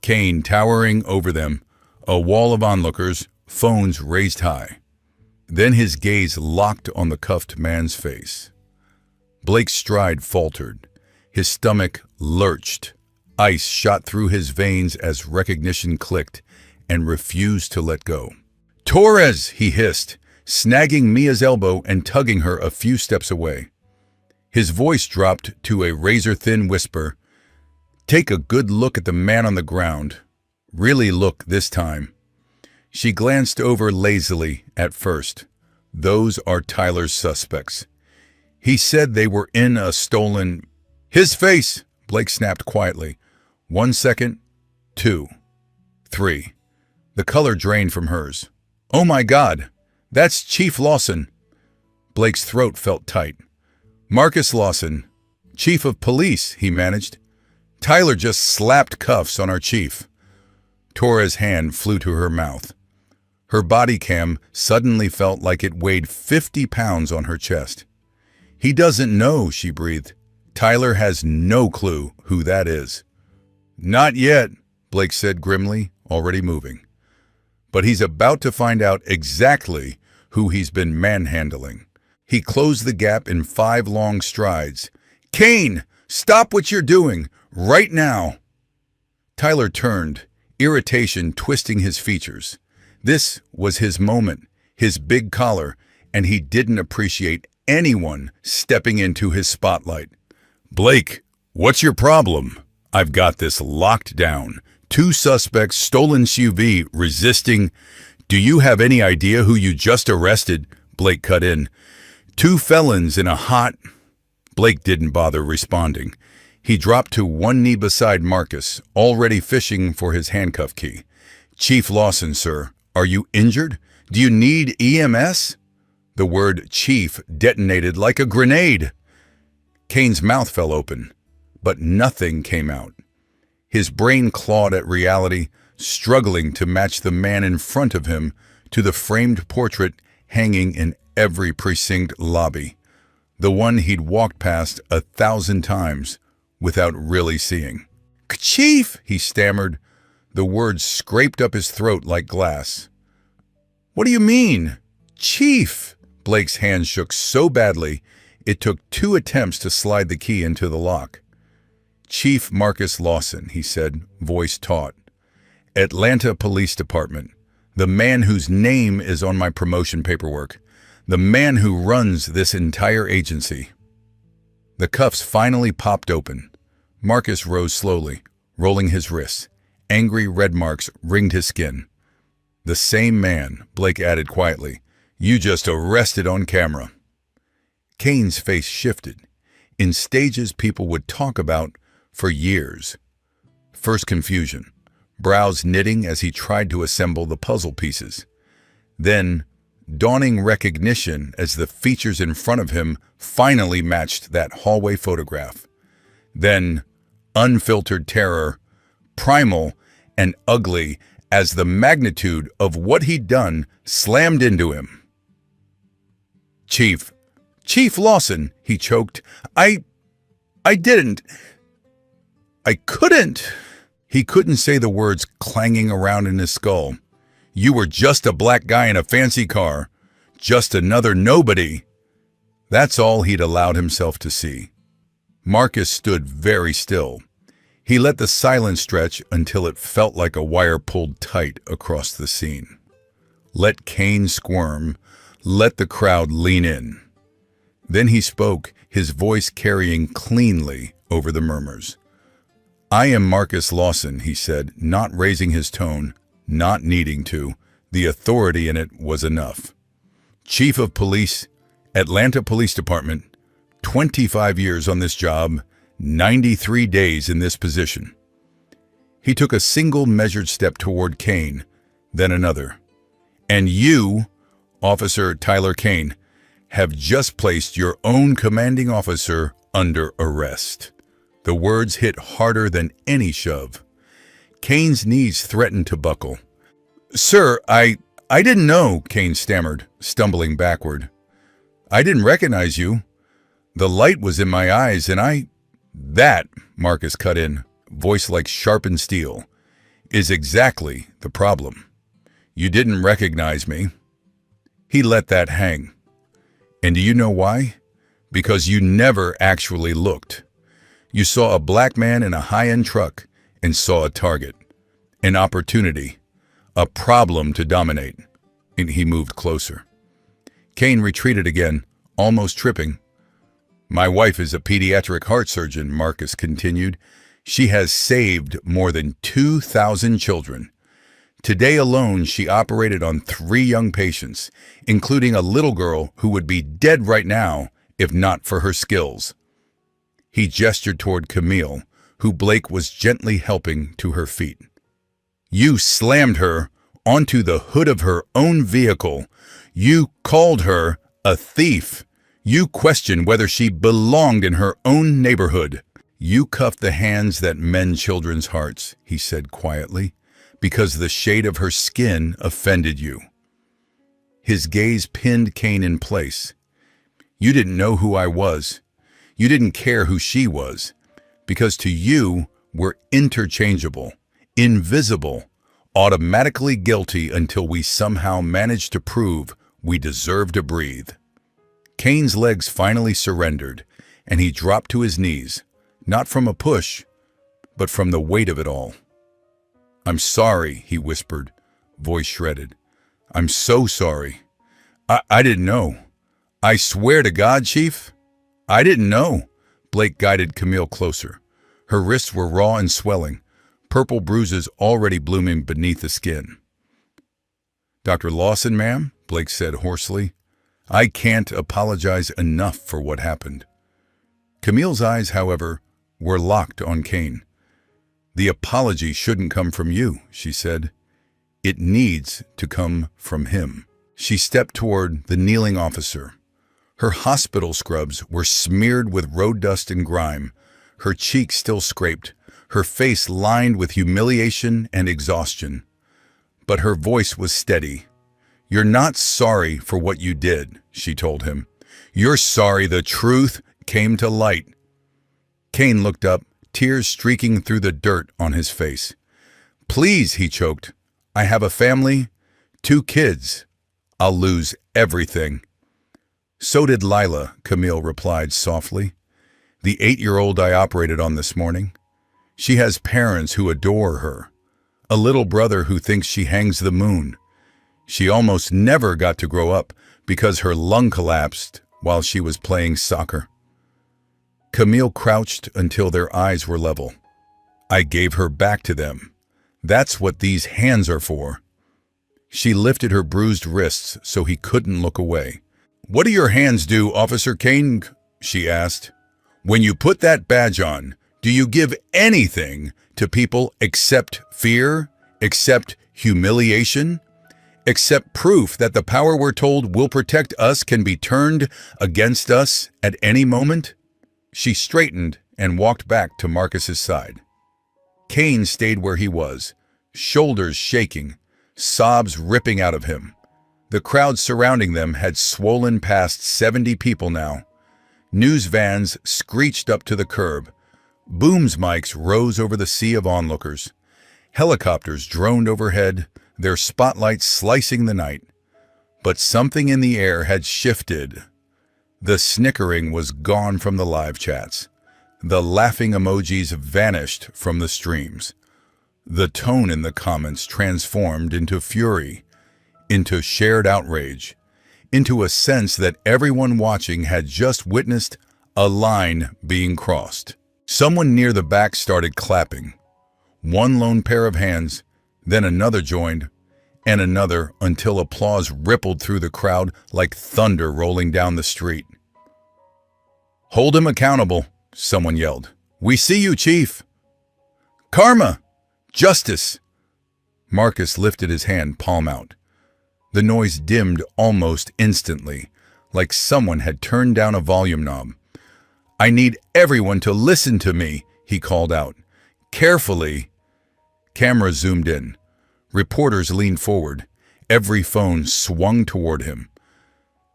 Kane towering over them, a wall of onlookers, phones raised high. Then his gaze locked on the cuffed man's face. Blake's stride faltered. His stomach lurched. Ice shot through his veins as recognition clicked and refused to let go. Torres, he hissed, snagging Mia's elbow and tugging her a few steps away. His voice dropped to a razor-thin whisper. "Take a good look at the man on the ground. Really look this time." She glanced over lazily at first. "Those are Tyler's suspects. He said they were in a stolen—" "His face!" Blake snapped quietly. 1 second, 2, 3. The color drained from hers. "Oh my God, that's Chief Lawson." Blake's throat felt tight. "Marcus Lawson, Chief of Police," he managed. "Tyler just slapped cuffs on our chief." Tora's hand flew to her mouth. Her body cam suddenly felt like it weighed 50 pounds on her chest. "He doesn't know," she breathed. "Tyler has no clue who that is." "Not yet," Blake said grimly, already moving. "But he's about to find out exactly who he's been manhandling." He closed the gap in 5 long strides. "Kane, stop what you're doing, right now!" Tyler turned, irritation twisting his features. This was his moment, his big collar, and he didn't appreciate anyone stepping into his spotlight. "Blake, what's your problem?" "I've got this locked down. 2 suspects, stolen SUV, resisting." "Do you have any idea who you just arrested?" Blake cut in. 2 felons in a hot—" Blake didn't bother responding. He dropped to one knee beside Marcus, already fishing for his handcuff key. "Chief Lawson, sir, are you injured? Do you need EMS?" The word chief detonated like a grenade. Kane's mouth fell open, but nothing came out. His brain clawed at reality, struggling to match the man in front of him to the framed portrait hanging in every precinct lobby, the one he'd walked past 1,000 times without really seeing. "Chief," he stammered. The words scraped up his throat like glass. "What do you mean? Chief!" Blake's hand shook so badly it took 2 attempts to slide the key into the lock. "Chief Marcus Lawson," he said, voice taut. "Atlanta Police Department. The man whose name is on my promotion paperwork. The man who runs this entire agency." The cuffs finally popped open. Marcus rose slowly, rolling his wrists. Angry red marks ringed his skin. "The same man," Blake added quietly. "You just arrested on camera." Kane's face shifted, in stages people would talk about for years. First confusion, brows knitting as he tried to assemble the puzzle pieces. Then dawning recognition as the features in front of him finally matched that hallway photograph. Then unfiltered terror, primal and ugly as the magnitude of what he'd done slammed into him. Chief Lawson," he choked. I didn't. I couldn't." He couldn't say the words clanging around in his skull. "You were just a black guy in a fancy car. Just another nobody." That's all he'd allowed himself to see. Marcus stood very still. He let the silence stretch until it felt like a wire pulled tight across the scene. Let Kane squirm. Let the crowd lean in. Then he spoke, his voice carrying cleanly over the murmurs. "I am Marcus Lawson," he said, not raising his tone, not needing to. The authority in it was enough. "Chief of Police, Atlanta Police Department, 25 years on this job, 93 days in this position." He took a single measured step toward Kane, then another. "And you, Officer Tyler Kane, have just placed your own commanding officer under arrest." The words hit harder than any shove. Kane's knees threatened to buckle. "Sir, I didn't know," Kane stammered, stumbling backward. "I didn't recognize you. The light was in my eyes and That," Marcus cut in, voice like sharpened steel, "is exactly the problem. You didn't recognize me." He let that hang. "And do you know why? Because you never actually looked. You saw a black man in a high-end truck and saw a target, an opportunity, a problem to dominate." And he moved closer. Kane retreated again, almost tripping. My wife is a pediatric heart surgeon, Marcus continued. She has saved more than 2,000 children. Today alone, she operated on 3 young patients, including a little girl who would be dead right now if not for her skills. He gestured toward Camille, who Blake was gently helping to her feet. You slammed her onto the hood of her own vehicle. You called her a thief. You questioned whether she belonged in her own neighborhood. You cuffed the hands that mend children's hearts, he said quietly, because the shade of her skin offended you. His gaze pinned Kane in place. You didn't know who I was. You didn't care who she was, because to you, we're interchangeable, invisible, automatically guilty until we somehow manage to prove we deserve to breathe. Kane's legs finally surrendered, and he dropped to his knees, not from a push, but from the weight of it all. I'm sorry, he whispered, voice shredded. I'm so sorry. I didn't know. I swear to God, Chief, I didn't know. Blake guided Camille closer. Her wrists were raw and swelling, purple bruises already blooming beneath the skin. Dr. Lawson, ma'am, Blake said hoarsely, I can't apologize enough for what happened. Camille's eyes, however, were locked on Kane. The apology shouldn't come from you, she said. It needs to come from him. She stepped toward the kneeling officer. Her hospital scrubs were smeared with road dust and grime, her cheeks still scraped, her face lined with humiliation and exhaustion. But her voice was steady. You're not sorry for what you did, she told him. You're sorry the truth came to light. Kane looked up, tears streaking through the dirt on his face. Please, he choked. I have a family, 2 kids. I'll lose everything. So did Lila, Camille replied softly. The 8-year-old I operated on this morning. She has parents who adore her. A little brother who thinks she hangs the moon. She almost never got to grow up because her lung collapsed while she was playing soccer. Camille crouched until their eyes were level. I gave her back to them. That's what these hands are for. She lifted her bruised wrists so he couldn't look away. What do your hands do, Officer Kane? She asked. When you put that badge on, do you give anything to people except fear, except humiliation, except proof that the power we're told will protect us can be turned against us at any moment? She straightened and walked back to Marcus's side. Kane stayed where he was, shoulders shaking, sobs ripping out of him. The crowd surrounding them had swollen past 70 people now. News vans screeched up to the curb. Booms mics rose over the sea of onlookers. Helicopters droned overhead, their spotlights slicing the night. But something in the air had shifted. The snickering was gone from the live chats. The laughing emojis vanished from the streams. The tone in the comments transformed into fury, into shared outrage, into a sense that everyone watching had just witnessed a line being crossed. Someone near the back started clapping. One lone pair of hands, then another joined, and another until applause rippled through the crowd like thunder rolling down the street. Hold him accountable, someone yelled. We see you, Chief. Karma! Justice! Marcus lifted his hand, palm out. The noise dimmed almost instantly, like someone had turned down a volume knob. I need everyone to listen to me, he called out. Carefully. Cameras zoomed in. Reporters leaned forward. Every phone swung toward him.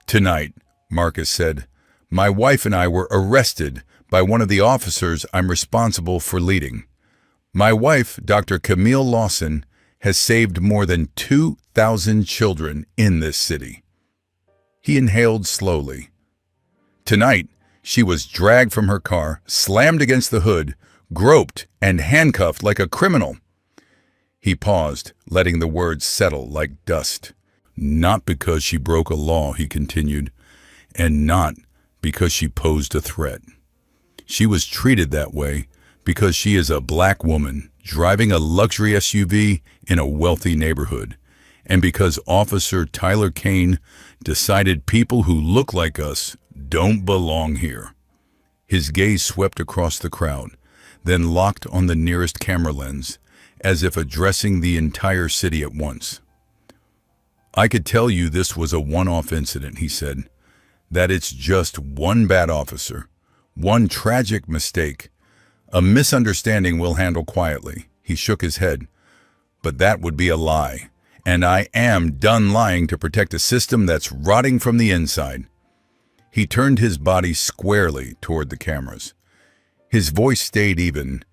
Tonight, Marcus said, my wife and I were arrested by one of the officers I'm responsible for leading. My wife, Dr. Camille Lawson, has saved more than 2,000 children in this city. He inhaled slowly. Tonight, she was dragged from her car, slammed against the hood, groped, and handcuffed like a criminal. He paused, letting the words settle like dust. Not because she broke a law, he continued, and not because she posed a threat. She was treated that way because she is a black woman driving a luxury SUV in a wealthy neighborhood, and because Officer Tyler Kane decided people who look like us don't belong here. His gaze swept across the crowd, then locked on the nearest camera lens, as if addressing the entire city at once. I could tell you this was a one-off incident, he said, that it's just one bad officer, one tragic mistake, a misunderstanding we'll handle quietly. He shook his head. But that would be a lie, and I am done lying to protect a system that's rotting from the inside. He turned his body squarely toward the cameras. His voice stayed even,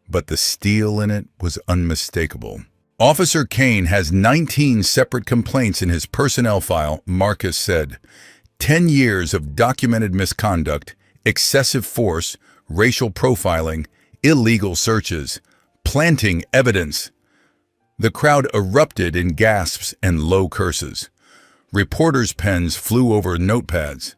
but the steel in it was unmistakable. Officer Kane has 19 separate complaints in his personnel file, Marcus said. 10 years of documented misconduct, excessive force, racial profiling, illegal searches, planting evidence. The crowd erupted in gasps and low curses. Reporters' pens flew over notepads.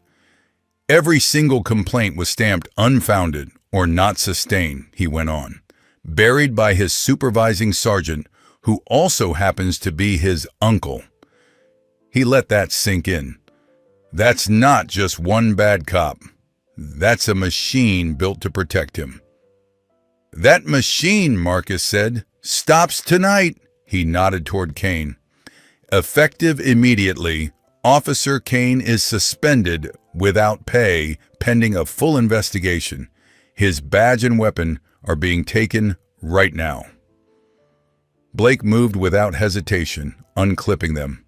Every single complaint was stamped unfounded or not sustained, he went on, buried by his supervising sergeant, who also happens to be his uncle. He let that sink in. That's not just one bad cop. That's a machine built to protect him. That machine, Marcus said, stops tonight. He nodded toward Kane. Effective immediately, Officer Kane is suspended without pay pending a full investigation. His badge and weapon are being taken right now. Blake moved without hesitation, unclipping them.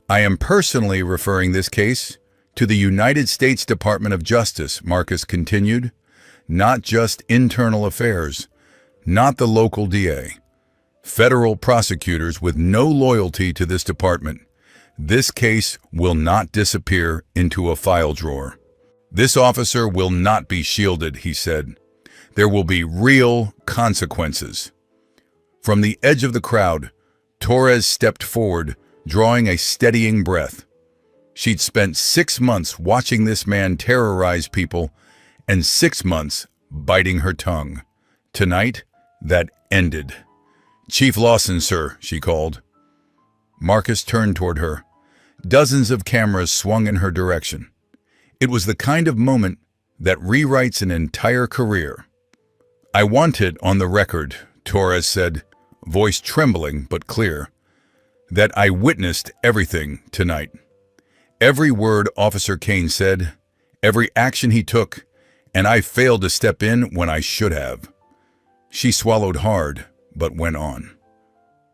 I am personally referring this case to the United States Department of Justice, Marcus continued, not just internal affairs, not the local DA. Federal prosecutors with no loyalty to this department. This case will not disappear into a file drawer. This officer will not be shielded, he said. There will be real consequences. From the edge of the crowd, Torres stepped forward, drawing a steadying breath. She'd spent 6 months watching this man terrorize people and 6 months biting her tongue. Tonight, that ended. Chief Lawson, sir, she called. Marcus turned toward her. Dozens of cameras swung in her direction. It was the kind of moment that rewrites an entire career. I want it on the record, Torres said, voice trembling but clear, that I witnessed everything tonight. Every word Officer Kane said, every action he took, and I failed to step in when I should have. She swallowed hard, but went on.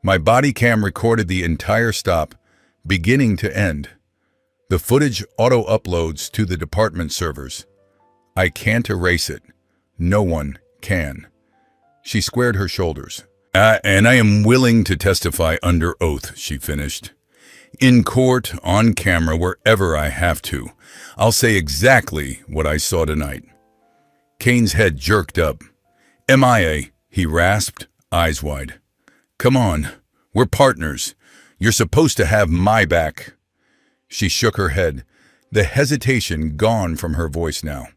My body cam recorded the entire stop, beginning to end. The footage auto-uploads to the department servers. I can't erase it. No one can. She squared her shoulders. And I am willing to testify under oath, she finished. In court, on camera, wherever I have to. I'll say exactly what I saw tonight. Kane's head jerked up. MIA, he rasped, eyes wide. Come on, we're partners. You're supposed to have my back. She shook her head, the hesitation gone from her voice now.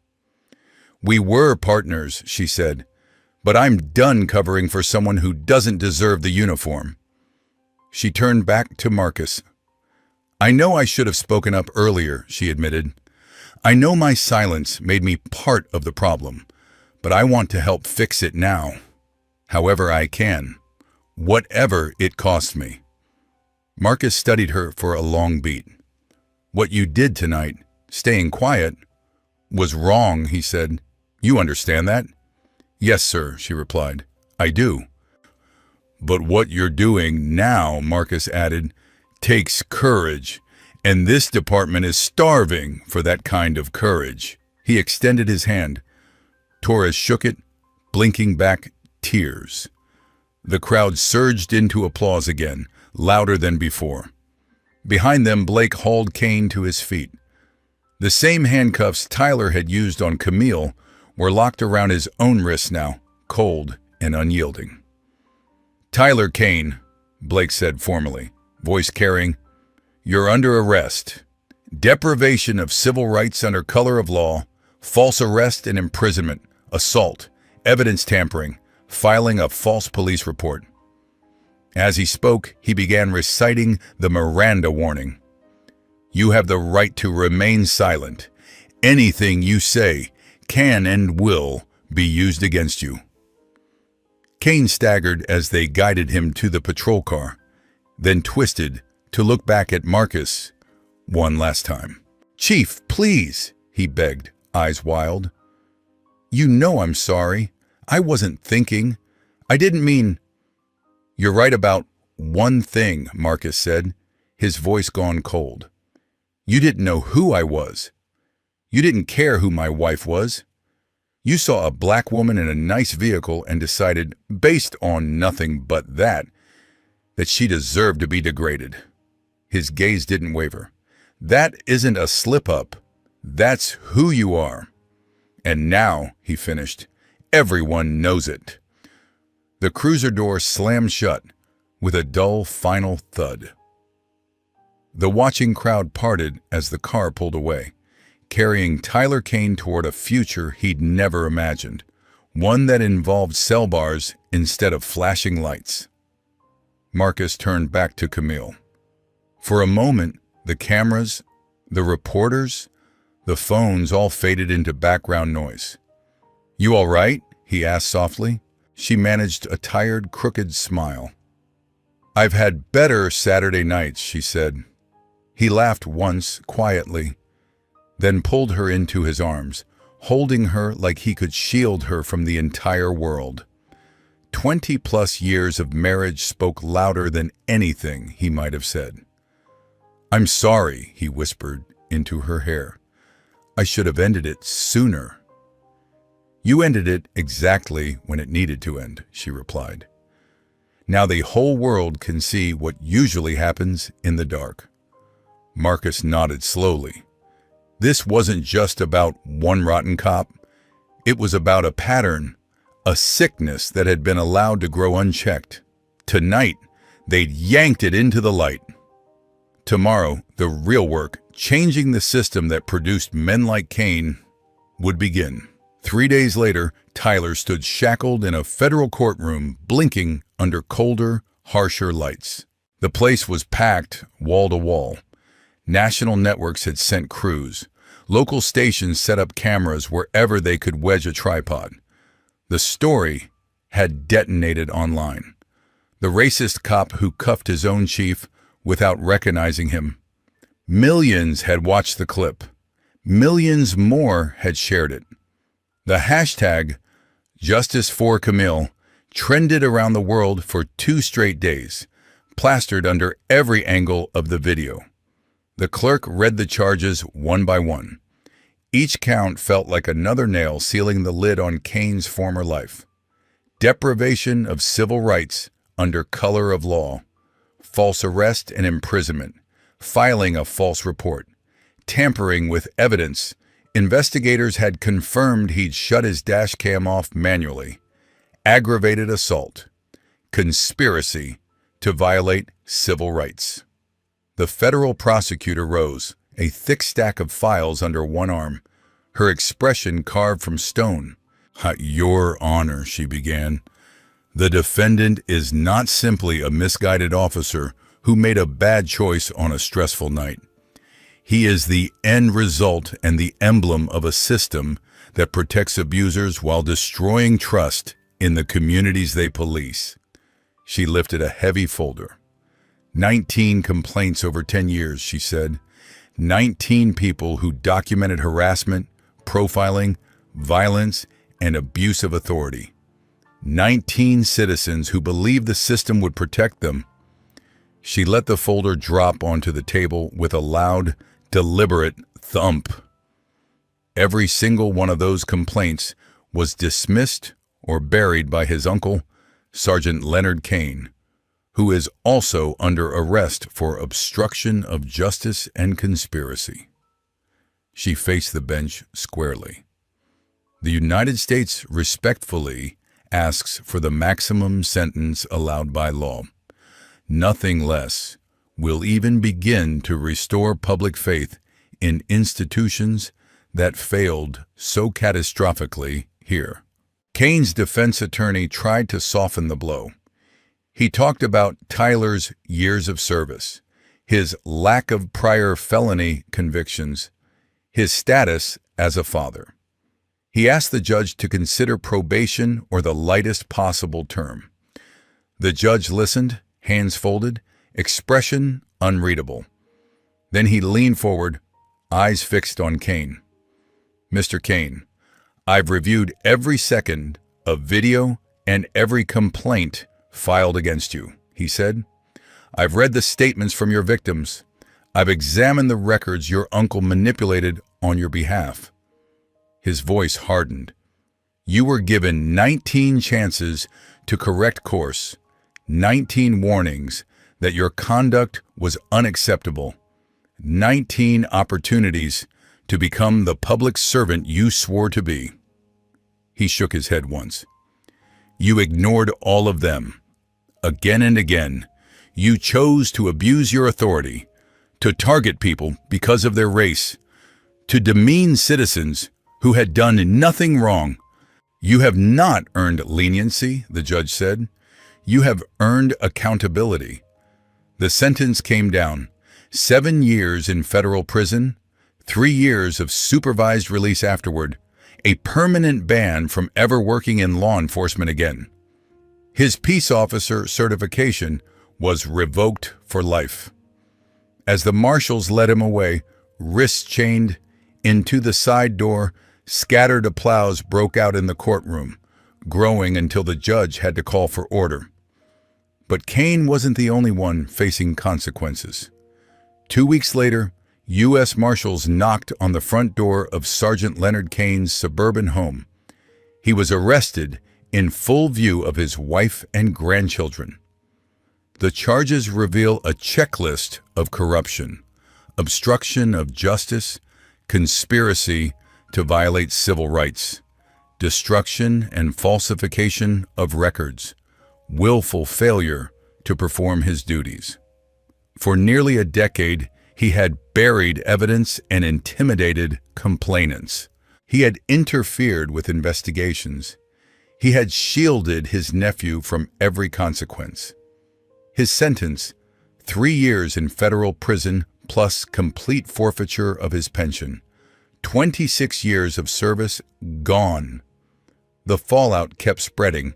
We were partners, she said, but I'm done covering for someone who doesn't deserve the uniform. She turned back to Marcus. I know I should have spoken up earlier, she admitted. I know my silence made me part of the problem, but I want to help fix it now, however I can, whatever it costs me. Marcus studied her for a long beat. What you did tonight, staying quiet, was wrong, he said. You understand that? Yes, sir, she replied. I do. But what you're doing now, Marcus added, takes courage, and this department is starving for that kind of courage. He extended his hand. Torres shook it, blinking back tears. The crowd surged into applause again, louder than before. Behind them, Blake hauled Kane to his feet. The same handcuffs Tyler had used on Camille were locked around his own wrists now, cold and unyielding. Tyler Kane, Blake said formally, voice carrying, You're under arrest. Deprivation of civil rights under color of law, false arrest and imprisonment, assault, evidence tampering, filing a false police report. As he spoke, he began reciting the Miranda warning. You have the right to remain silent. Anything you say can and will be used against you. Kane staggered as they guided him to the patrol car, then twisted to look back at Marcus one last time. Chief, please, he begged, eyes wild. You know I'm sorry. I wasn't thinking. I didn't mean... You're right about one thing, Marcus said, his voice gone cold. You didn't know who I was. You didn't care who my wife was. You saw a black woman in a nice vehicle and decided, based on nothing but that she deserved to be degraded. His gaze didn't waver. That isn't a slip-up. That's who you are. And now, he finished, everyone knows it. The cruiser door slammed shut with a dull final thud. The watching crowd parted as the car pulled away, carrying Tyler Kane toward a future he'd never imagined, one that involved cell bars instead of flashing lights. Marcus turned back to Camille. For a moment, the cameras, the reporters, the phones all faded into background noise. You all right? He asked softly. She managed a tired, crooked smile. I've had better Saturday nights, she said. He laughed once, quietly, then pulled her into his arms, holding her like he could shield her from the entire world. 20+ years of marriage spoke louder than anything he might have said. I'm sorry, he whispered into her hair. I should have ended it sooner. You ended it exactly when it needed to end, she replied. Now the whole world can see what usually happens in the dark. Marcus nodded slowly. This wasn't just about one rotten cop. It was about a pattern, a sickness that had been allowed to grow unchecked. Tonight, they'd yanked it into the light. Tomorrow, the real work, changing the system that produced men like Kane, would begin. 3 days later, Tyler stood shackled in a federal courtroom, blinking under colder, harsher lights. The place was packed, wall to wall. National networks had sent crews. Local stations set up cameras wherever they could wedge a tripod. The story had detonated online. The racist cop who cuffed his own chief without recognizing him. Millions had watched the clip. Millions more had shared it. The hashtag Justice for Camille trended around the world for 2 straight days, plastered under every angle of the video. The clerk read the charges one by one. Each count felt like another nail sealing the lid on Kane's former life. Deprivation of civil rights under color of law, false arrest and imprisonment, filing a false report, tampering with evidence. Investigators had confirmed he'd shut his dash cam off manually, aggravated assault, conspiracy to violate civil rights. The federal prosecutor rose, a thick stack of files under one arm, her expression carved from stone. Your Honor, she began. The defendant is not simply a misguided officer who made a bad choice on a stressful night. He is the end result and the emblem of a system that protects abusers while destroying trust in the communities they police. She lifted a heavy folder. 19 complaints over 10 years, she said. 19 people who documented harassment, profiling, violence, and abuse of authority. 19 citizens who believed the system would protect them. She let the folder drop onto the table with a loud, deliberate thump. Every single one of those complaints was dismissed or buried by his uncle, Sergeant Leonard Kane, who is also under arrest for obstruction of justice and conspiracy. She faced the bench squarely. The United States respectfully asks for the maximum sentence allowed by law. Nothing less. will even begin to restore public faith in institutions that failed so catastrophically here. Kane's defense attorney tried to soften the blow. He talked about Tyler's years of service, his lack of prior felony convictions, his status as a father. He asked the judge to consider probation or the lightest possible term. The judge listened, hands folded, expression unreadable. Then he leaned forward, eyes fixed on Kane. "Mr. Kane, I've reviewed every second of video and every complaint filed against you," he said. "I've read the statements from your victims. I've examined the records your uncle manipulated on your behalf." His voice hardened. "You were given 19 chances to correct course, 19 warnings that your conduct was unacceptable, 19 opportunities to become the public servant you swore to be." He shook his head once. "You ignored all of them. Again and again, you chose to abuse your authority, to target people because of their race, to demean citizens who had done nothing wrong. You have not earned leniency," the judge said. "You have earned accountability." The sentence came down: 7 years in federal prison, 3 years of supervised release afterward, a permanent ban from ever working in law enforcement again. His peace officer certification was revoked for life. As the marshals led him away, wrists chained, into the side door, scattered applause broke out in the courtroom, growing until the judge had to call for order. But Kane wasn't the only one facing consequences. 2 weeks later, U.S. Marshals knocked on the front door of Sergeant Leonard Kane's suburban home. He was arrested in full view of his wife and grandchildren. The charges reveal a checklist of corruption, obstruction of justice, conspiracy to violate civil rights, destruction and falsification of records, willful failure to perform his duties. For nearly a decade, he had buried evidence and intimidated complainants. He had interfered with investigations. He had shielded his nephew from every consequence. His sentence, 3 years in federal prison plus complete forfeiture of his pension. 26 years of service gone. The fallout kept spreading.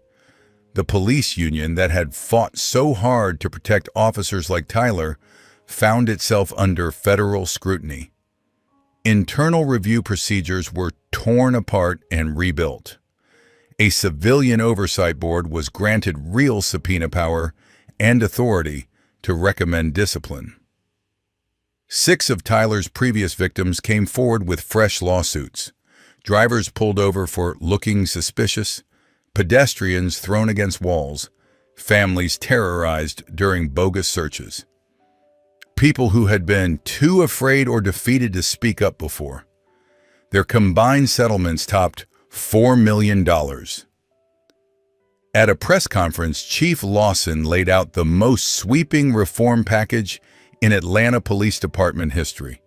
The police union that had fought so hard to protect officers like Tyler found itself under federal scrutiny. Internal review procedures were torn apart and rebuilt. A civilian oversight board was granted real subpoena power and authority to recommend discipline. 6 of Tyler's previous victims came forward with fresh lawsuits. Drivers pulled over for looking suspicious, pedestrians thrown against walls, families terrorized during bogus searches. People who had been too afraid or defeated to speak up before. Their combined settlements topped $4 million. At a press conference, Chief Lawson laid out the most sweeping reform package in Atlanta Police Department history,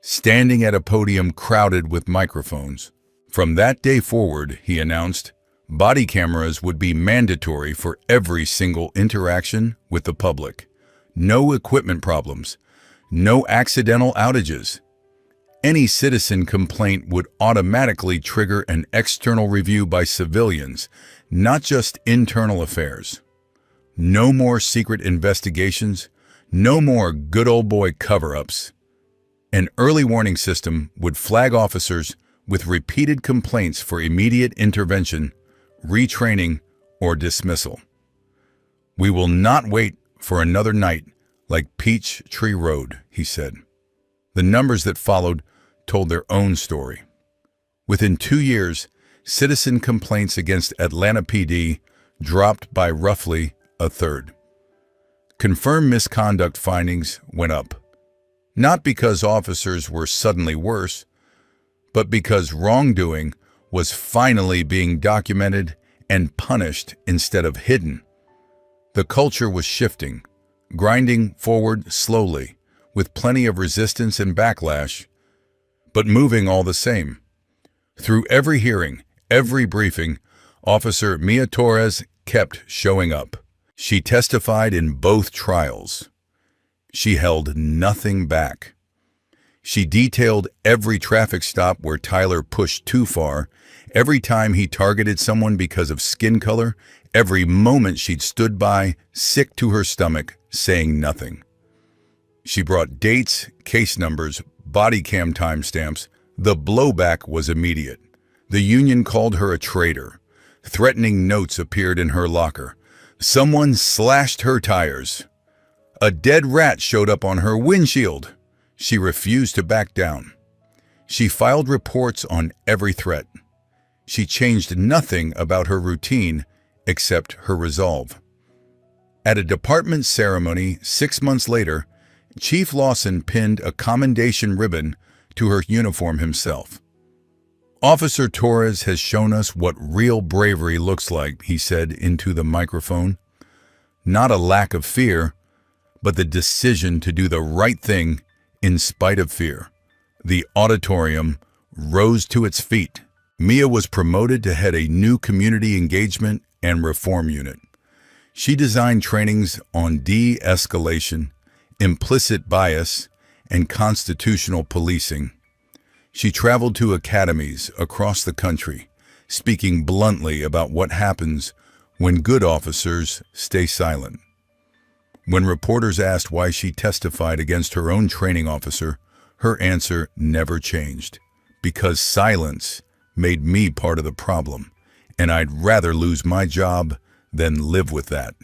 standing at a podium crowded with microphones. From that day forward, he announced, body cameras would be mandatory for every single interaction with the public. No equipment problems, no accidental outages. Any citizen complaint would automatically trigger an external review by civilians, not just internal affairs. No more secret investigations, no more good old boy cover-ups. An early warning system would flag officers with repeated complaints for immediate intervention, retraining, or dismissal. "We will not wait for another night like Peachtree Road," he said. The numbers that followed told their own story. Within 2 years, citizen complaints against Atlanta PD dropped by roughly a third. Confirmed misconduct findings went up, not because officers were suddenly worse, but because wrongdoing was finally being documented and punished instead of hidden. The culture was shifting. grinding forward slowly, with plenty of resistance and backlash, but moving all the same. Through every hearing, every briefing, Officer Mia Torres kept showing up. She testified in both trials. She held nothing back. She detailed every traffic stop where Tyler pushed too far, every time he targeted someone because of skin color, every moment she'd stood by, sick to her stomach, saying nothing. She brought dates, case numbers, body cam timestamps. The blowback was immediate. The union called her a traitor. Threatening notes appeared in her locker. Someone slashed her tires. A dead rat showed up on her windshield. She refused to back down. She filed reports on every threat. She changed nothing about her routine except her resolve. At a department ceremony 6 months later, Chief Lawson pinned a commendation ribbon to her uniform himself. "Officer Torres has shown us what real bravery looks like," he said into the microphone. "Not a lack of fear, but the decision to do the right thing in spite of fear." The auditorium rose to its feet. Mia was promoted to head a new community engagement and reform unit. She designed trainings on de-escalation, implicit bias, and constitutional policing. She traveled to academies across the country, speaking bluntly about what happens when good officers stay silent. When reporters asked why she testified against her own training officer, her answer never changed. "Because silence made me part of the problem, and I'd rather lose my job than live with that."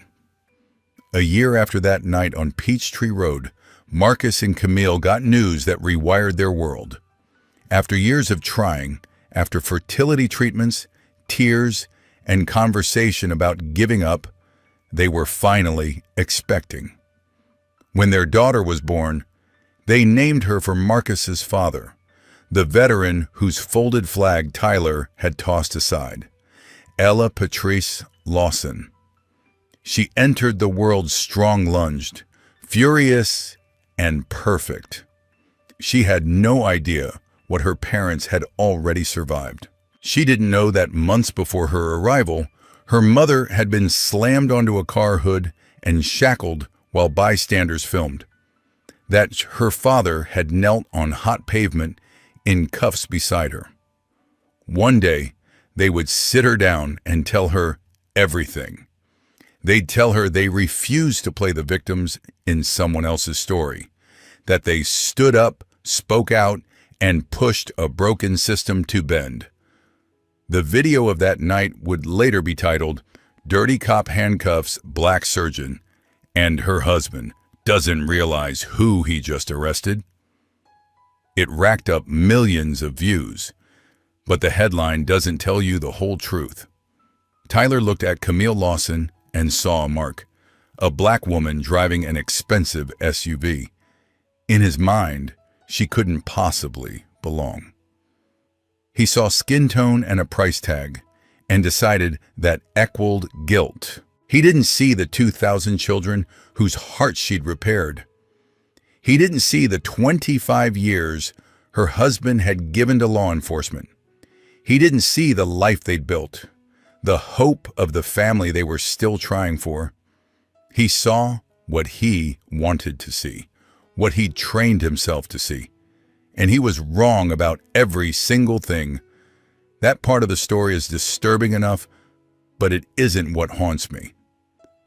A year after that night on Peachtree Road, Marcus and Camille got news that rewired their world. After years of trying, after fertility treatments, tears, and conversation about giving up, they were finally expecting. When their daughter was born, they named her for Marcus's father, the veteran whose folded flag Tyler had tossed aside, Ella Patrice Lawson. She entered the world strong-lunged, furious, and perfect. She had no idea what her parents had already survived. She didn't know that months before her arrival, her mother had been slammed onto a car hood and shackled while bystanders filmed. That her father had knelt on hot pavement in cuffs beside her. One day, they would sit her down and tell her everything. They'd tell her they refused to play the victims in someone else's story, that they stood up, spoke out, and pushed a broken system to bend. The video of that night would later be titled, "Dirty Cop Handcuffs Black Surgeon," and her husband doesn't realize who he just arrested. It racked up millions of views, but the headline doesn't tell you the whole truth. Tyler looked at Camille Lawson and saw a mark, a black woman driving an expensive SUV. In his mind, she couldn't possibly belong. He saw skin tone and a price tag, and decided that equaled guilt. He didn't see the 2,000 children whose hearts she'd repaired. He didn't see the 25 years her husband had given to law enforcement. He didn't see the life they'd built, the hope of the family they were still trying for. He saw what he wanted to see, what he'd trained himself to see. And he was wrong about every single thing. That part of the story is disturbing enough, but it isn't what haunts me.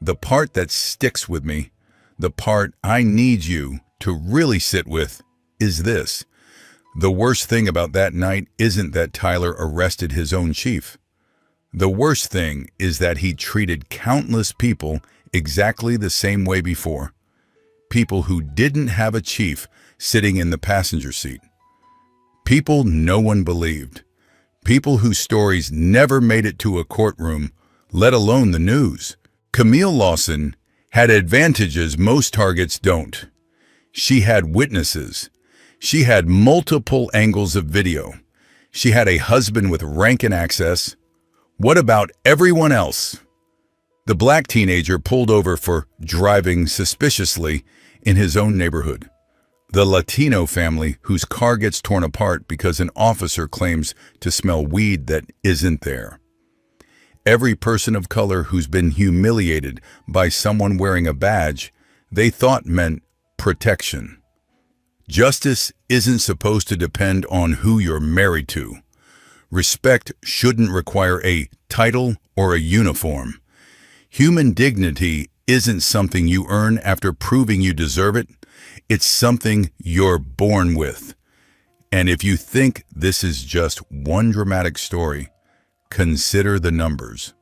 The part that sticks with me, the part I need you to really sit with, is this. The worst thing about that night isn't that Tyler arrested his own chief. The worst thing is that he treated countless people exactly the same way before. People who didn't have a chief sitting in the passenger seat. People no one believed. People whose stories never made it to a courtroom, let alone the news. Camille Lawson had advantages most targets don't. She had witnesses. She had multiple angles of video. She had a husband with rank and access. What about everyone else? The black teenager pulled over for driving suspiciously in his own neighborhood. The Latino family whose car gets torn apart because an officer claims to smell weed that isn't there. Every person of color who's been humiliated by someone wearing a badge they thought meant protection. Justice isn't supposed to depend on who you're married to. Respect shouldn't require a title or a uniform. Human dignity isn't something you earn after proving you deserve it. It's something you're born with. And if you think this is just one dramatic story, consider the numbers.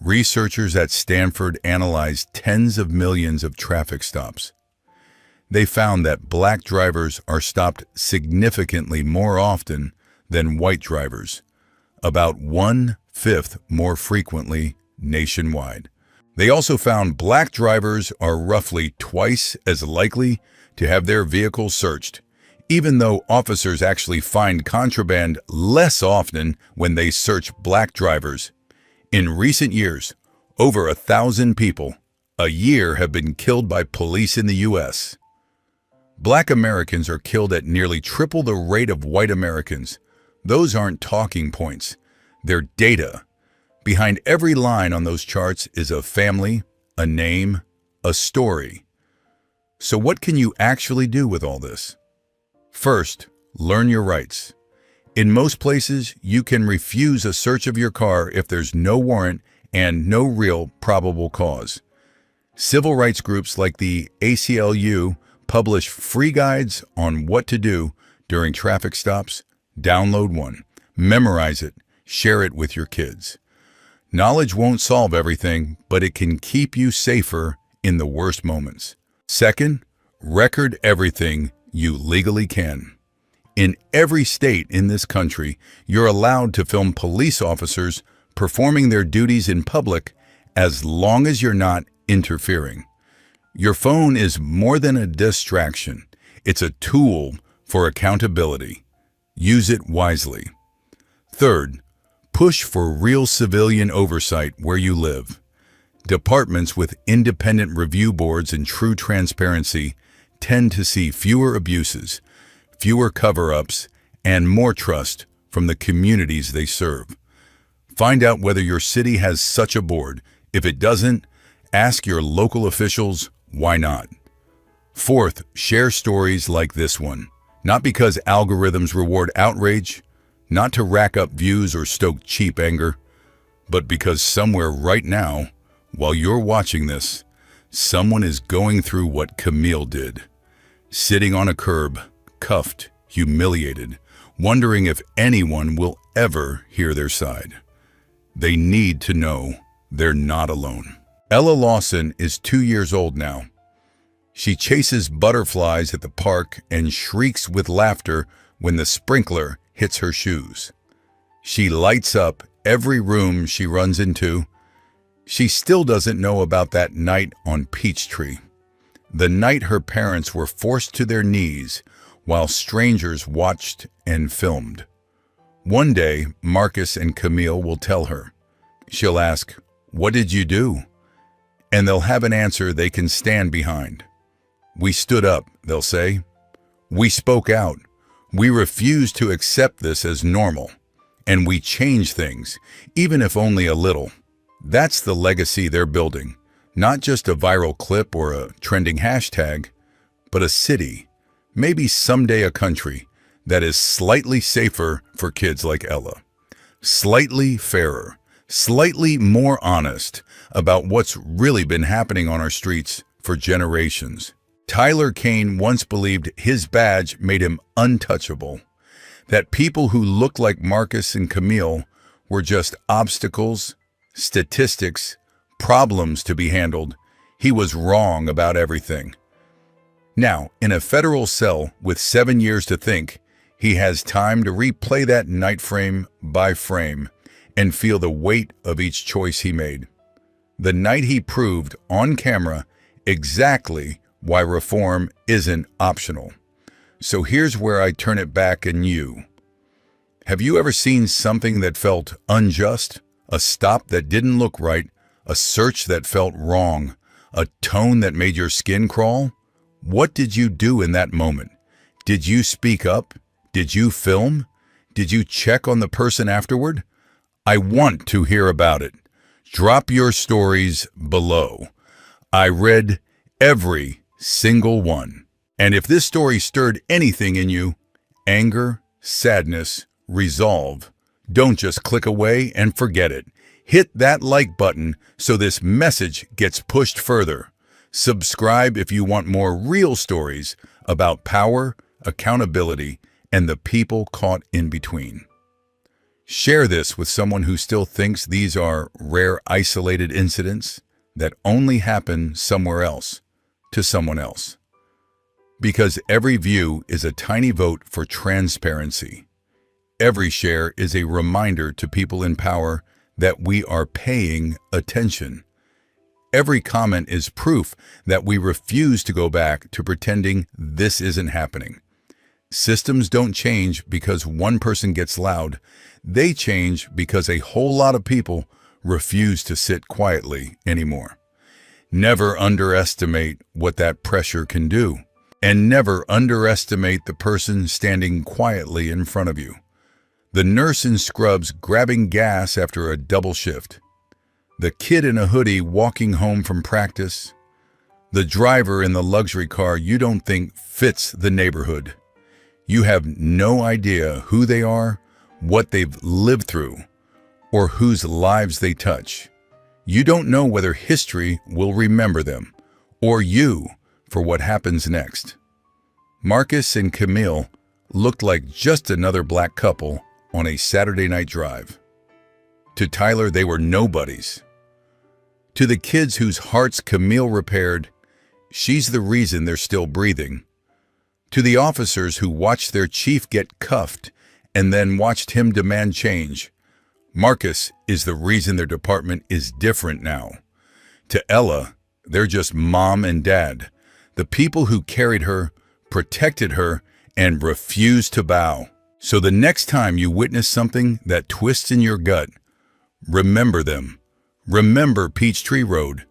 Researchers at Stanford analyzed tens of millions of traffic stops. They found that black drivers are stopped significantly more often than white drivers, about 1/5 more frequently nationwide. They also found black drivers are roughly twice as likely to have their vehicles searched, even though officers actually find contraband less often when they search black drivers. In recent years, over 1,000 people a year have been killed by police in the U.S. Black Americans are killed at nearly triple the rate of white Americans. Those aren't talking points. They're data. Behind every line on those charts is a family, a name, a story. So what can you actually do with all this? First, learn your rights. In most places, you can refuse a search of your car if there's no warrant and no real probable cause. Civil rights groups like the ACLU publish free guides on what to do during traffic stops. Download one, memorize it, share it with your kids. Knowledge won't solve everything, but it can keep you safer in the worst moments. Second, record everything you legally can. In every state in this country, you're allowed to film police officers performing their duties in public as long as you're not interfering. Your phone is more than a distraction. It's a tool for accountability. Use it wisely. Third, push for real civilian oversight where you live. Departments with independent review boards and true transparency tend to see fewer abuses, fewer cover-ups, and more trust from the communities they serve. Find out whether your city has such a board. If it doesn't, ask your local officials why not. Fourth, share stories like this one. Not because algorithms reward outrage, not to rack up views or stoke cheap anger, but because somewhere right now, while you're watching this, someone is going through what Camille did. Sitting on a curb, cuffed, humiliated, wondering if anyone will ever hear their side. They need to know they're not alone. Ella Lawson is 2 years old now. She chases butterflies at the park and shrieks with laughter when the sprinkler hits her shoes. She lights up every room she runs into. She still doesn't know about that night on Peachtree, the night her parents were forced to their knees while strangers watched and filmed. One day, Marcus and Camille will tell her. She'll ask, "What did you do?" And they'll have an answer they can stand behind. "We stood up," they'll say. "We spoke out. We refused to accept this as normal. And we changed things, even if only a little." That's the legacy they're building. Not just a viral clip or a trending hashtag, but a city, maybe someday a country, that is slightly safer for kids like Ella. Slightly fairer, slightly more honest about what's really been happening on our streets for generations. Tyler Kane once believed his badge made him untouchable, that people who looked like Marcus and Camille were just obstacles, statistics, problems to be handled. He was wrong about everything. Now, in a federal cell with 7 years to think, he has time to replay that night frame by frame and feel the weight of each choice he made. The night he proved on camera exactly why reform isn't optional. So here's where I turn it back on you. Have you ever seen something that felt unjust? A stop that didn't look right? A search that felt wrong? A tone that made your skin crawl? What did you do in that moment? Did you speak up? Did you film? Did you check on the person afterward? I want to hear about it. Drop your stories below. I read every single one. And if this story stirred anything in you, anger, sadness, resolve, don't just click away and forget it. Hit that like button so this message gets pushed further. Subscribe if you want more real stories about power, accountability, and the people caught in between. Share this with someone who still thinks these are rare, isolated incidents that only happen somewhere else, to someone else. Because every view is a tiny vote for transparency. Every share is a reminder to people in power that we are paying attention. Every comment is proof that we refuse to go back to pretending this isn't happening. Systems don't change because one person gets loud. They change because a whole lot of people refuse to sit quietly anymore. Never underestimate what that pressure can do. And never underestimate the person standing quietly in front of you. The nurse in scrubs grabbing gas after a double shift. The kid in a hoodie walking home from practice. The driver in the luxury car you don't think fits the neighborhood. You have no idea who they are, what they've lived through, or whose lives they touch. You don't know whether history will remember them, or you, for what happens next. Marcus and Camille looked like just another black couple on a Saturday night drive. To Tyler, they were nobodies. To the kids whose hearts Camille repaired, she's the reason they're still breathing. To the officers who watched their chief get cuffed and then watched him demand change, Marcus is the reason their department is different now. To Ella, they're just mom and dad, the people who carried her, protected her, and refused to bow. So the next time you witness something that twists in your gut, remember them. Remember Peachtree Road.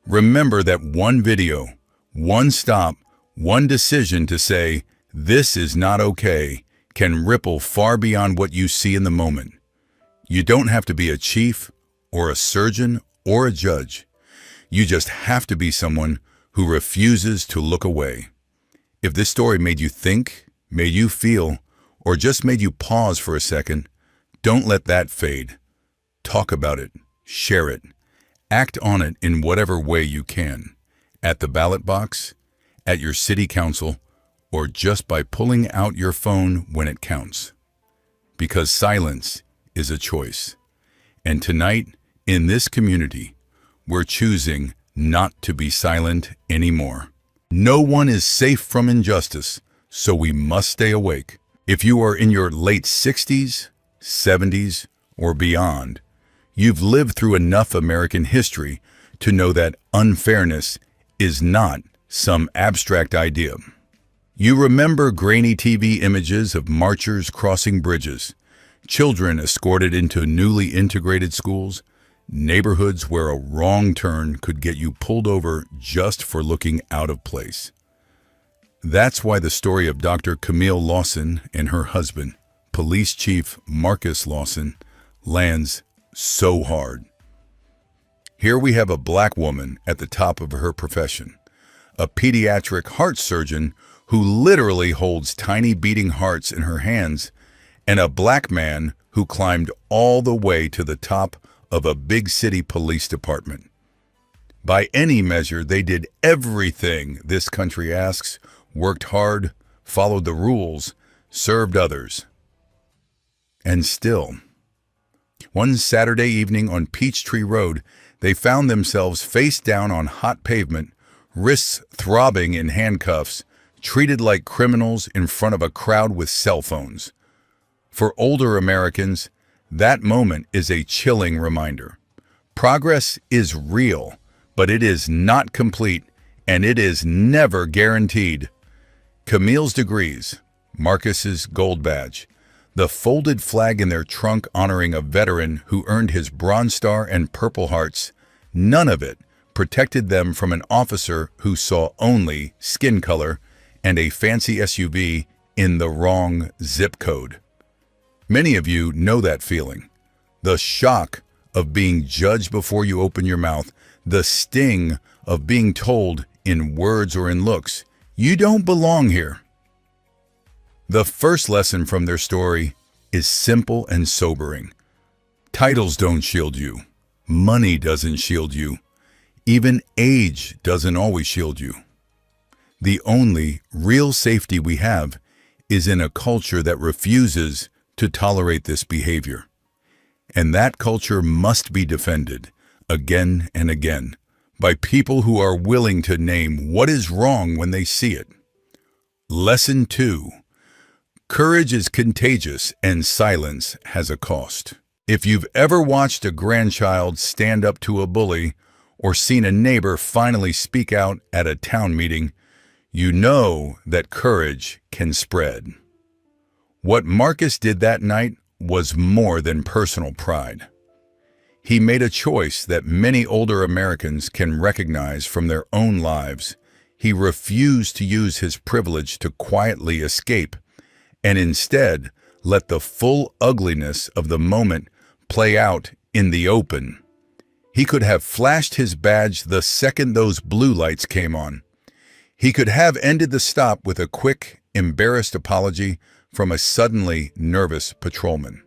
Remember that one video, one stop, one decision to say, this is not okay, can ripple far beyond what you see in the moment. You don't have to be a chief or a surgeon or a judge. You just have to be someone who refuses to look away. If this story made you think, made you feel, or just made you pause for a second, don't let that fade. Talk about it, share it, act on it in whatever way you can. At the ballot box, at your city council, or just by pulling out your phone when it counts. Because silence is a choice. And tonight, in this community, we're choosing not to be silent anymore. No one is safe from injustice, so we must stay awake. If you are in your late 60s, 70s, or beyond, you've lived through enough American history to know that unfairness is not some abstract idea. You remember grainy TV images of marchers crossing bridges, children escorted into newly integrated schools, neighborhoods where a wrong turn could get you pulled over just for looking out of place. That's why the story of Dr. Camille Lawson and her husband, Police Chief Marcus Lawson, lands so hard. Here we have a black woman at the top of her profession, a pediatric heart surgeon who literally holds tiny beating hearts in her hands, and a black man who climbed all the way to the top of a big city police department. By any measure, they did everything this country asks, worked hard, followed the rules, served others. And still, one Saturday evening on Peachtree Road, they found themselves face down on hot pavement, wrists throbbing in handcuffs, treated like criminals in front of a crowd with cell phones. For older Americans, that moment is a chilling reminder. Progress is real, but it is not complete, and it is never guaranteed. Camille's degrees, Marcus's gold badge, the folded flag in their trunk honoring a veteran who earned his Bronze Star and Purple Hearts, None of it protected them from an officer who saw only skin color and a fancy SUV in the wrong zip code. Many of you know that feeling. The shock of being judged before you open your mouth, the sting of being told in words or in looks, you don't belong here. The first lesson from their story is simple and sobering. Titles don't shield you. Money doesn't shield you. Even age doesn't always shield you. The only real safety we have is in a culture that refuses to tolerate this behavior. And that culture must be defended again and again by people who are willing to name what is wrong when they see it. Lesson 2. Courage is contagious and silence has a cost. If you've ever watched a grandchild stand up to a bully or seen a neighbor finally speak out at a town meeting, you know that courage can spread. What Marcus did that night was more than personal pride. He made a choice that many older Americans can recognize from their own lives. He refused to use his privilege to quietly escape, and instead let the full ugliness of the moment play out in the open. He could have flashed his badge the second those blue lights came on. He could have ended the stop with a quick, embarrassed apology from a suddenly nervous patrolman.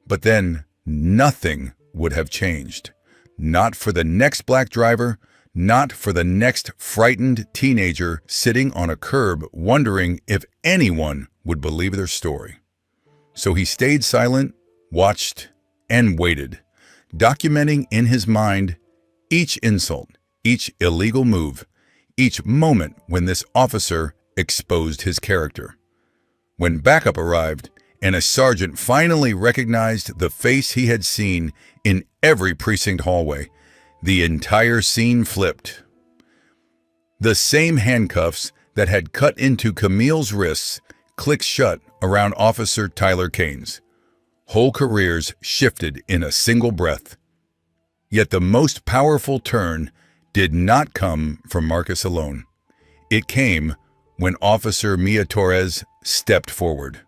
But then nothing would have changed. Not for the next black driver, not for the next frightened teenager sitting on a curb wondering if anyone would believe their story. So he stayed silent, watched, and waited, documenting in his mind each insult, each illegal move, each moment when this officer exposed his character. When backup arrived and a sergeant finally recognized the face he had seen in every precinct hallway, the entire scene flipped. The same handcuffs that had cut into Camille's wrists clicked shut around Officer Tyler Kane's. Whole careers shifted in a single breath. Yet the most powerful turn did not come from Marcus alone. It came when Officer Mia Torres stepped forward.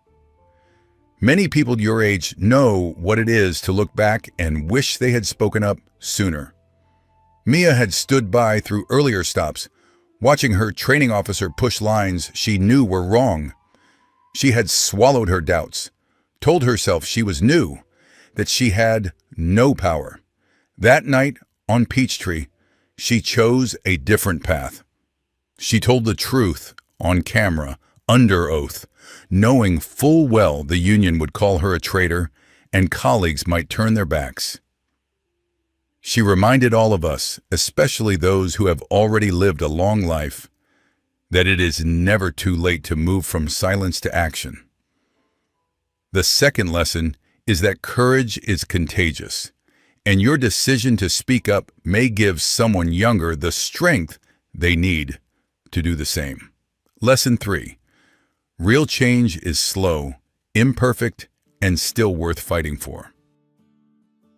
Many people your age know what it is to look back and wish they had spoken up sooner. Mia had stood by through earlier stops, watching her training officer push lines she knew were wrong. She had swallowed her doubts, told herself she was new, that she had no power. That night on Peachtree, she chose a different path. She told the truth on camera, under oath, knowing full well the union would call her a traitor and colleagues might turn their backs. She reminded all of us, especially those who have already lived a long life, that it is never too late to move from silence to action. The second lesson is that courage is contagious, and your decision to speak up may give someone younger the strength they need to do the same. Lesson 3. Real change is slow, imperfect, and still worth fighting for.